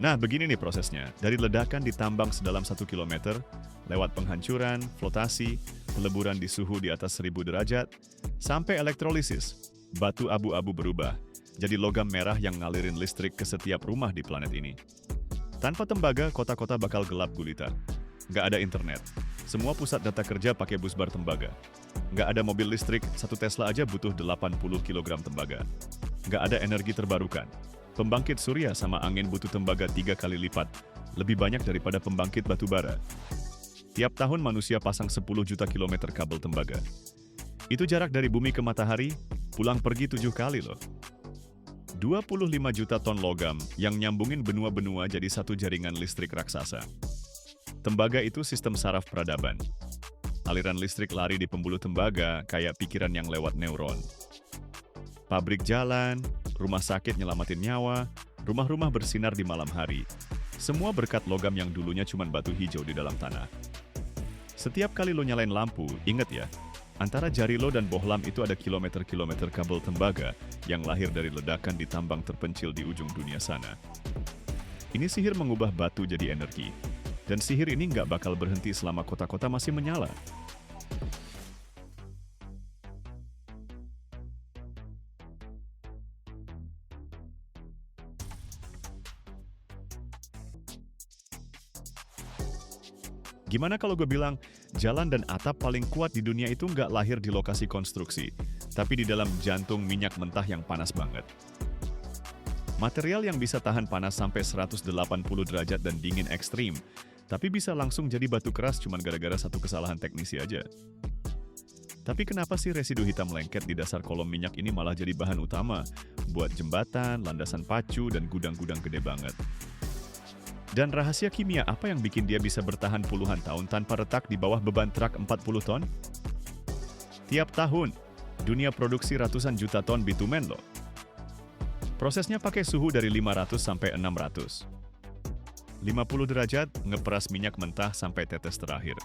Nah, begini nih prosesnya. Dari ledakan ditambang sedalam 1 km, lewat penghancuran, flotasi, peleburan di suhu di atas 1000 derajat, sampai elektrolisis, batu abu-abu berubah jadi logam merah yang ngalirin listrik ke setiap rumah di planet ini. Tanpa tembaga, kota-kota bakal gelap gulita. Nggak ada internet. Semua pusat data kerja pakai busbar tembaga. Nggak ada mobil listrik, 1 Tesla aja butuh 80 kg tembaga. Nggak ada energi terbarukan. Pembangkit surya sama angin butuh tembaga 3 kali lipat, lebih banyak daripada pembangkit batu bara. Tiap tahun manusia pasang 10 juta kilometer kabel tembaga. Itu jarak dari bumi ke matahari, pulang pergi 7 kali loh. 25 juta ton logam yang nyambungin benua-benua jadi satu jaringan listrik raksasa. Tembaga itu sistem saraf peradaban. Aliran listrik lari di pembuluh tembaga kayak pikiran yang lewat neuron. Pabrik jalan, rumah sakit nyelamatin nyawa, rumah-rumah bersinar di malam hari. Semua berkat logam yang dulunya cuma batu hijau di dalam tanah. Setiap kali lo nyalain lampu, inget ya, antara jari lo dan bohlam itu ada kilometer-kilometer kabel tembaga yang lahir dari ledakan di tambang terpencil di ujung dunia sana. Ini sihir mengubah batu jadi energi. Dan sihir ini nggak bakal berhenti selama kota-kota masih menyala. Gimana kalau gue bilang, jalan dan atap paling kuat di dunia itu nggak lahir di lokasi konstruksi, tapi di dalam jantung minyak mentah yang panas banget. Material yang bisa tahan panas sampai 180 derajat dan dingin ekstrim, tapi bisa langsung jadi batu keras cuma gara-gara satu kesalahan teknisi aja. Tapi kenapa sih residu hitam lengket di dasar kolom minyak ini malah jadi bahan utama buat jembatan, landasan pacu, dan gudang-gudang gede banget? Dan rahasia kimia apa yang bikin dia bisa bertahan puluhan tahun tanpa retak di bawah beban truk 40 ton? Tiap tahun, dunia produksi ratusan juta ton bitumen loh. Prosesnya pakai suhu dari 500 sampai 600. 50 derajat, ngeperas minyak mentah sampai tetes terakhir.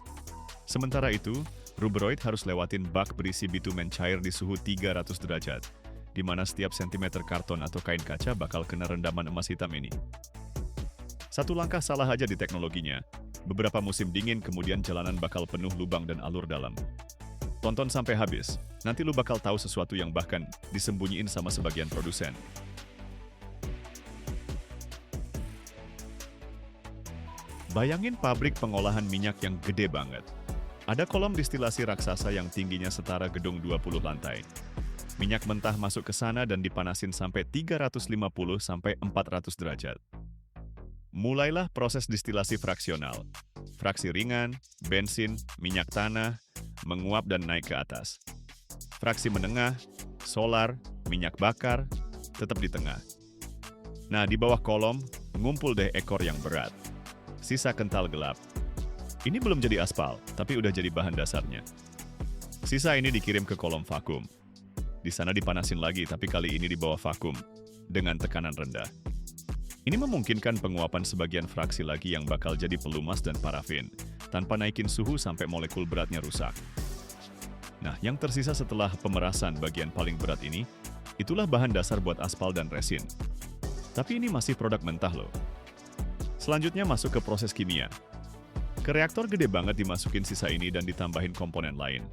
Sementara itu, rubberoid harus lewatin bak berisi bitumen cair di suhu 300 derajat, di mana setiap sentimeter karton atau kain kaca bakal kena rendaman emas hitam ini. Satu langkah salah aja di teknologinya. Beberapa musim dingin kemudian jalanan bakal penuh lubang dan alur dalam. Tonton sampai habis, nanti lu bakal tahu sesuatu yang bahkan disembunyiin sama sebagian produsen. Bayangin pabrik pengolahan minyak yang gede banget. Ada kolom distilasi raksasa yang tingginya setara gedung 20 lantai. Minyak mentah masuk ke sana dan dipanasin sampai 350 sampai 400 derajat. Mulailah proses distilasi fraksional. Fraksi ringan, bensin, minyak tanah, menguap dan naik ke atas. Fraksi menengah, solar, minyak bakar, tetap di tengah. Nah, di bawah kolom, ngumpul deh ekor yang berat. Sisa kental gelap. Ini belum jadi aspal, tapi udah jadi bahan dasarnya. Sisa ini dikirim ke kolom vakum. Di sana dipanasin lagi, tapi kali ini di bawah vakum, dengan tekanan rendah. Ini memungkinkan penguapan sebagian fraksi lagi yang bakal jadi pelumas dan parafin, tanpa naikin suhu sampai molekul beratnya rusak. Nah, yang tersisa setelah pemerasan bagian paling berat ini, itulah bahan dasar buat aspal dan resin. Tapi ini masih produk mentah loh. Selanjutnya masuk ke proses kimia. Ke reaktor gede banget dimasukin sisa ini dan ditambahin komponen lain.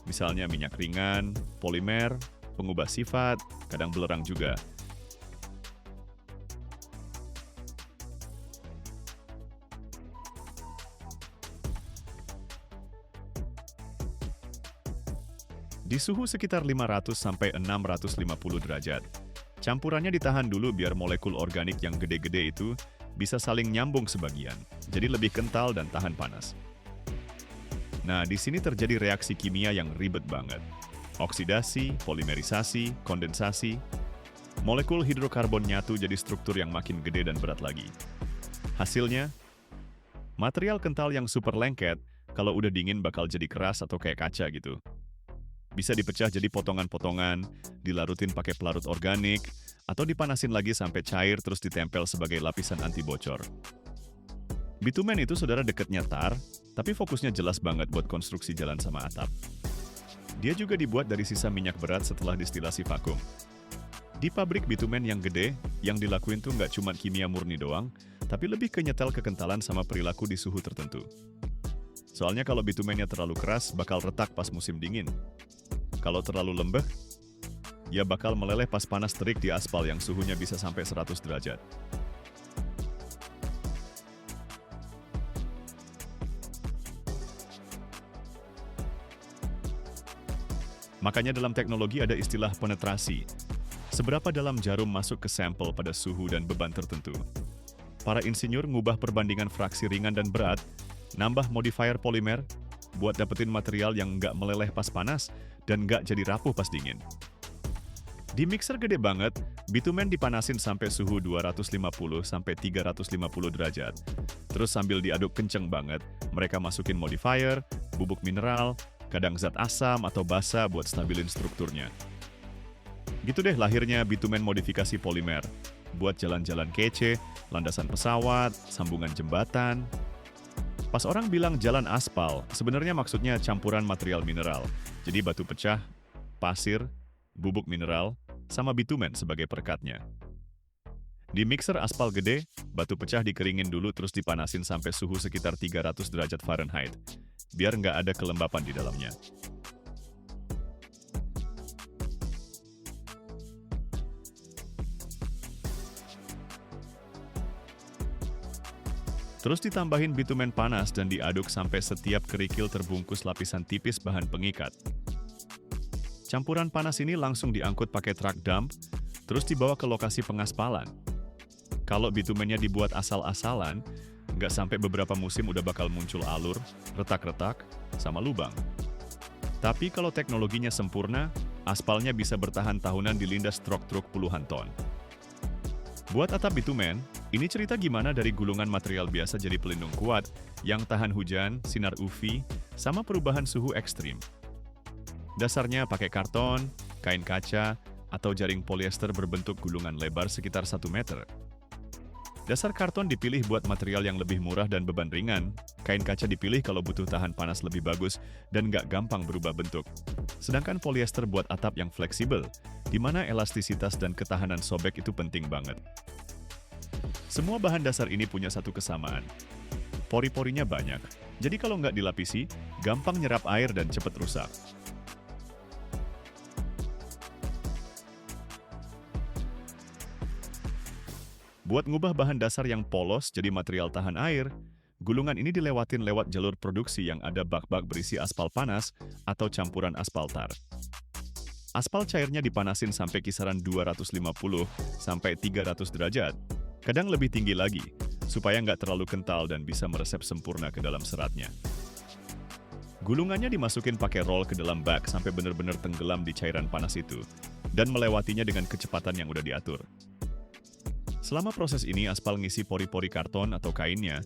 Misalnya minyak ringan, polimer, pengubah sifat, kadang belerang juga. Di suhu sekitar 500 sampai 650 derajat. Campurannya ditahan dulu biar molekul organik yang gede-gede itu bisa saling nyambung sebagian, jadi lebih kental dan tahan panas. Nah, di sini terjadi reaksi kimia yang ribet banget. Oksidasi, polimerisasi, kondensasi. Molekul hidrokarbon nyatu jadi struktur yang makin gede dan berat lagi. Hasilnya, Material kental yang super lengket, kalau udah dingin bakal jadi keras atau kayak kaca gitu. Bisa dipecah jadi potongan-potongan, dilarutin pakai pelarut organik, atau dipanasin lagi sampai cair terus ditempel sebagai lapisan anti bocor. Bitumen itu saudara deketnya tar, tapi fokusnya jelas banget buat konstruksi jalan sama atap. Dia juga dibuat dari sisa minyak berat setelah distilasi vakum. Di pabrik bitumen yang gede, yang dilakuin tuh nggak cuma kimia murni doang, tapi lebih ke nyetel kekentalan sama perilaku di suhu tertentu. Soalnya kalau bitumennya terlalu keras, bakal retak pas musim dingin. Kalau terlalu lembek, ya bakal meleleh pas panas terik di aspal yang suhunya bisa sampai 100 derajat. Makanya dalam teknologi ada istilah penetrasi. Seberapa dalam jarum masuk ke sampel pada suhu dan beban tertentu. Para insinyur ngubah perbandingan fraksi ringan dan berat, nambah modifier polimer, buat dapetin material yang nggak meleleh pas panas dan nggak jadi rapuh pas dingin. Di mixer gede banget, bitumen dipanasin sampai suhu 250-350 derajat. Terus sambil diaduk kenceng banget, mereka masukin modifier, bubuk mineral, kadang zat asam atau basa buat stabilin strukturnya. Gitu deh lahirnya bitumen modifikasi polimer. Buat jalan-jalan kece, landasan pesawat, sambungan jembatan. Pas orang bilang jalan aspal, sebenarnya maksudnya campuran material mineral. Jadi batu pecah, pasir, bubuk mineral, sama bitumen sebagai perekatnya. Di mixer aspal gede, batu pecah dikeringin dulu terus dipanasin sampai suhu sekitar 300 derajat Fahrenheit, biar nggak ada kelembapan di dalamnya. Terus ditambahin bitumen panas dan diaduk sampai setiap kerikil terbungkus lapisan tipis bahan pengikat. Campuran panas ini langsung diangkut pakai truk dump, terus dibawa ke lokasi pengaspalan. Kalau bitumennya dibuat asal-asalan, nggak sampai beberapa musim udah bakal muncul alur, retak-retak, sama lubang. Tapi kalau teknologinya sempurna, aspalnya bisa bertahan tahunan dilindas truk-truk puluhan ton. Buat atap bitumen, ini cerita gimana dari gulungan material biasa jadi pelindung kuat yang tahan hujan, sinar UV, sama perubahan suhu ekstrim. Dasarnya pakai karton, kain kaca, atau jaring polyester berbentuk gulungan lebar sekitar 1 meter. Dasar karton dipilih buat material yang lebih murah dan beban ringan, kain kaca dipilih kalau butuh tahan panas lebih bagus dan nggak gampang berubah bentuk. Sedangkan polyester buat atap yang fleksibel, di mana elastisitas dan ketahanan sobek itu penting banget. Semua bahan dasar ini punya satu kesamaan. Pori-porinya banyak, jadi kalau nggak dilapisi, gampang nyerap air dan cepat rusak. Buat ngubah bahan dasar yang polos jadi material tahan air, gulungan ini dilewatin lewat jalur produksi yang ada bak-bak berisi aspal panas atau campuran aspal tar. Aspal cairnya dipanasin sampai kisaran 250-300 derajat, kadang lebih tinggi lagi, supaya nggak terlalu kental dan bisa meresep sempurna ke dalam seratnya. Gulungannya dimasukin pakai roll ke dalam bak sampai benar-benar tenggelam di cairan panas itu, dan melewatinya dengan kecepatan yang udah diatur. Selama proses ini, aspal ngisi pori-pori karton atau kainnya,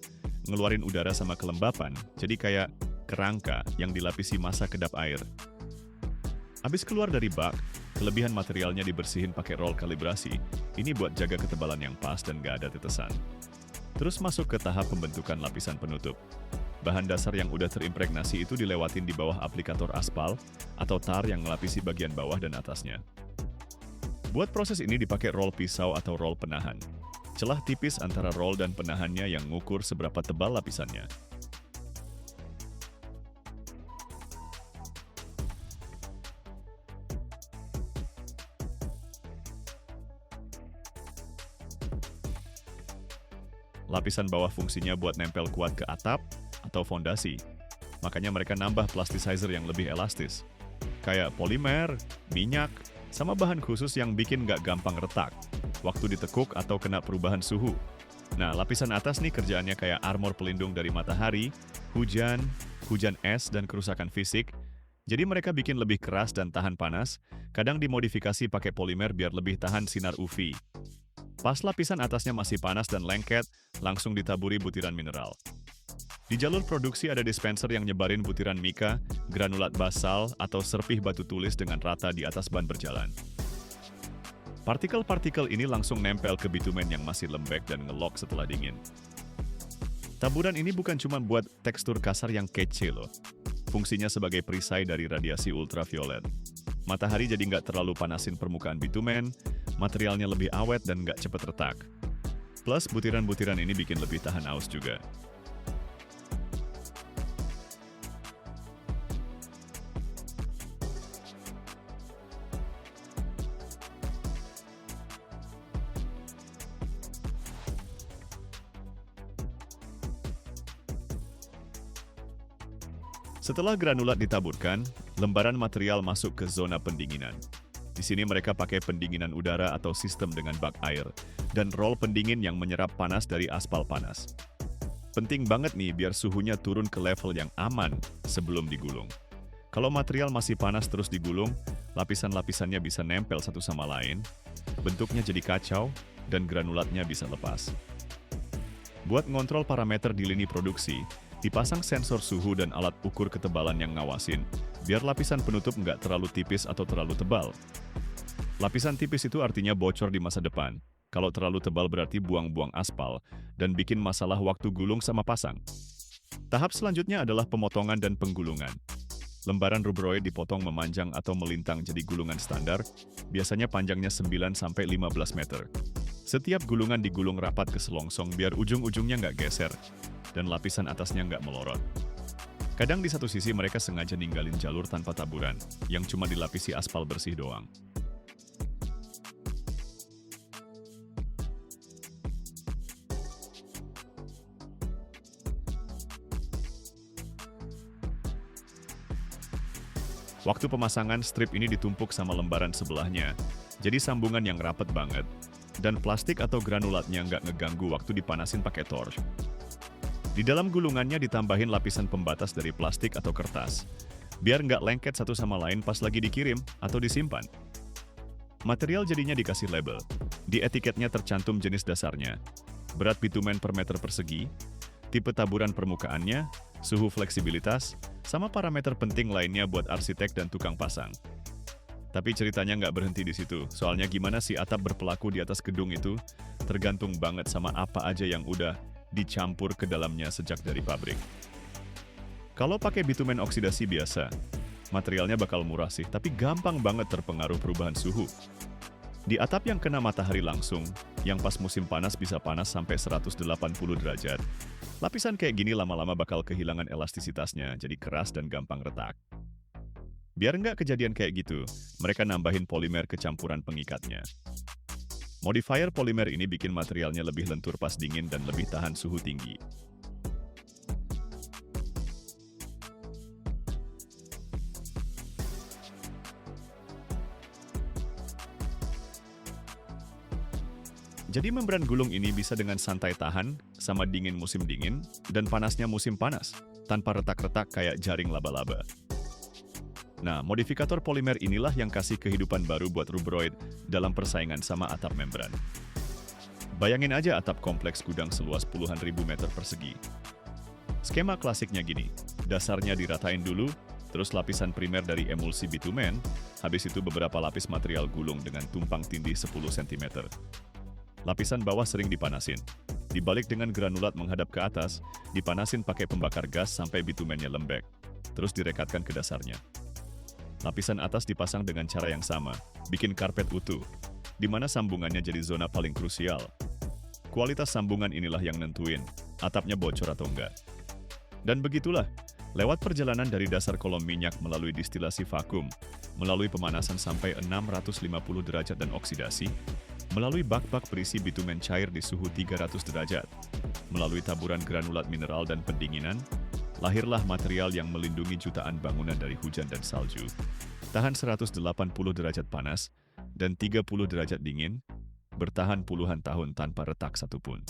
ngeluarin udara sama kelembapan, jadi kayak kerangka yang dilapisi massa kedap air. Habis keluar dari bak, kelebihan materialnya dibersihin pakai roll kalibrasi, ini buat jaga ketebalan yang pas dan gak ada tetesan. Terus masuk ke tahap pembentukan lapisan penutup. Bahan dasar yang udah terimpregnasi itu dilewatin di bawah aplikator aspal atau tar yang melapisi bagian bawah dan atasnya. Buat proses ini dipakai roll pisau atau roll penahan. Celah tipis antara roll dan penahannya yang ngukur seberapa tebal lapisannya. Lapisan bawah fungsinya buat nempel kuat ke atap atau fondasi. Makanya mereka nambah plasticizer yang lebih elastis. Kayak polimer, minyak, sama bahan khusus yang bikin nggak gampang retak waktu ditekuk atau kena perubahan suhu. Nah, lapisan atas nih kerjaannya kayak armor pelindung dari matahari, hujan es, dan kerusakan fisik. Jadi mereka bikin lebih keras dan tahan panas, kadang dimodifikasi pakai polimer biar lebih tahan sinar UV. Pas lapisan atasnya masih panas dan lengket, langsung ditaburi butiran mineral. Di jalur produksi ada dispenser yang nyebarin butiran mika, granulat basal, atau serpih batu tulis dengan rata di atas ban berjalan. Partikel-partikel ini langsung nempel ke bitumen yang masih lembek dan ngelok setelah dingin. Taburan ini bukan cuma buat tekstur kasar yang kece loh. Fungsinya sebagai perisai dari radiasi ultraviolet. Matahari jadi nggak terlalu panasin permukaan bitumen, materialnya lebih awet dan nggak cepet retak. Plus, butiran-butiran ini bikin lebih tahan aus juga. Setelah granulat ditaburkan, lembaran material masuk ke zona pendinginan. Di sini mereka pakai pendinginan udara atau sistem dengan bak air, dan rol pendingin yang menyerap panas dari aspal panas. Penting banget nih biar suhunya turun ke level yang aman sebelum digulung. Kalau material masih panas terus digulung, lapisan-lapisannya bisa nempel satu sama lain, bentuknya jadi kacau, dan granulatnya bisa lepas. Buat ngontrol parameter di lini produksi, dipasang sensor suhu dan alat ukur ketebalan yang ngawasin, biar lapisan penutup nggak terlalu tipis atau terlalu tebal. Lapisan tipis itu artinya bocor di masa depan. Kalau terlalu tebal berarti buang-buang aspal dan bikin masalah waktu gulung sama pasang. Tahap selanjutnya adalah pemotongan dan penggulungan. Lembaran rubroid dipotong memanjang atau melintang jadi gulungan standar, biasanya panjangnya 9-15 meter. Setiap gulungan digulung rapat ke selongsong biar ujung-ujungnya nggak geser, dan lapisan atasnya nggak melorot. Kadang di satu sisi mereka sengaja ninggalin jalur tanpa taburan, yang cuma dilapisi aspal bersih doang. Waktu pemasangan, strip ini ditumpuk sama lembaran sebelahnya, jadi sambungan yang rapet banget, dan plastik atau granulatnya nggak ngeganggu waktu dipanasin pakai torch. Di dalam gulungannya ditambahin lapisan pembatas dari plastik atau kertas, biar nggak lengket satu sama lain pas lagi dikirim atau disimpan. Material jadinya dikasih label. Di etiketnya tercantum jenis dasarnya, berat bitumen per meter persegi, tipe taburan permukaannya, suhu fleksibilitas, sama parameter penting lainnya buat arsitek dan tukang pasang. Tapi ceritanya nggak berhenti di situ, soalnya gimana si atap berpelaku di atas gedung itu tergantung banget sama apa aja yang udah dicampur ke dalamnya sejak dari pabrik. Kalau pakai bitumen oksidasi biasa, materialnya bakal murah sih, tapi gampang banget terpengaruh perubahan suhu. Di atap yang kena matahari langsung, yang pas musim panas bisa panas sampai 180 derajat, lapisan kayak gini lama-lama bakal kehilangan elastisitasnya, jadi keras dan gampang retak. Biar nggak kejadian kayak gitu, mereka nambahin polimer ke campuran pengikatnya. Modifier polimer ini bikin materialnya lebih lentur pas dingin dan lebih tahan suhu tinggi. Jadi membran gulung ini bisa dengan santai tahan sama dingin musim dingin dan panasnya musim panas, tanpa retak-retak kayak jaring laba-laba. Nah, modifikator polimer inilah yang kasih kehidupan baru buat rubroid dalam persaingan sama atap membran. Bayangin aja atap kompleks gudang seluas puluhan ribu meter persegi. Skema klasiknya gini, dasarnya diratain dulu, terus lapisan primer dari emulsi bitumen, habis itu beberapa lapis material gulung dengan tumpang tindih 10 cm. Lapisan bawah sering dipanasin. Dibalik dengan granulat menghadap ke atas, dipanasin pakai pembakar gas sampai bitumennya lembek, terus direkatkan ke dasarnya. Lapisan atas dipasang dengan cara yang sama, bikin karpet utuh, di mana sambungannya jadi zona paling krusial. Kualitas sambungan inilah yang nentuin, atapnya bocor atau enggak. Dan begitulah, lewat perjalanan dari dasar kolom minyak melalui distilasi vakum, melalui pemanasan sampai 650 derajat dan oksidasi, melalui bak-bak berisi bitumen cair di suhu 300 derajat, melalui taburan granulat mineral dan pendinginan, lahirlah material yang melindungi jutaan bangunan dari hujan dan salju, tahan 180 derajat panas dan 30 derajat dingin, bertahan puluhan tahun tanpa retak satupun.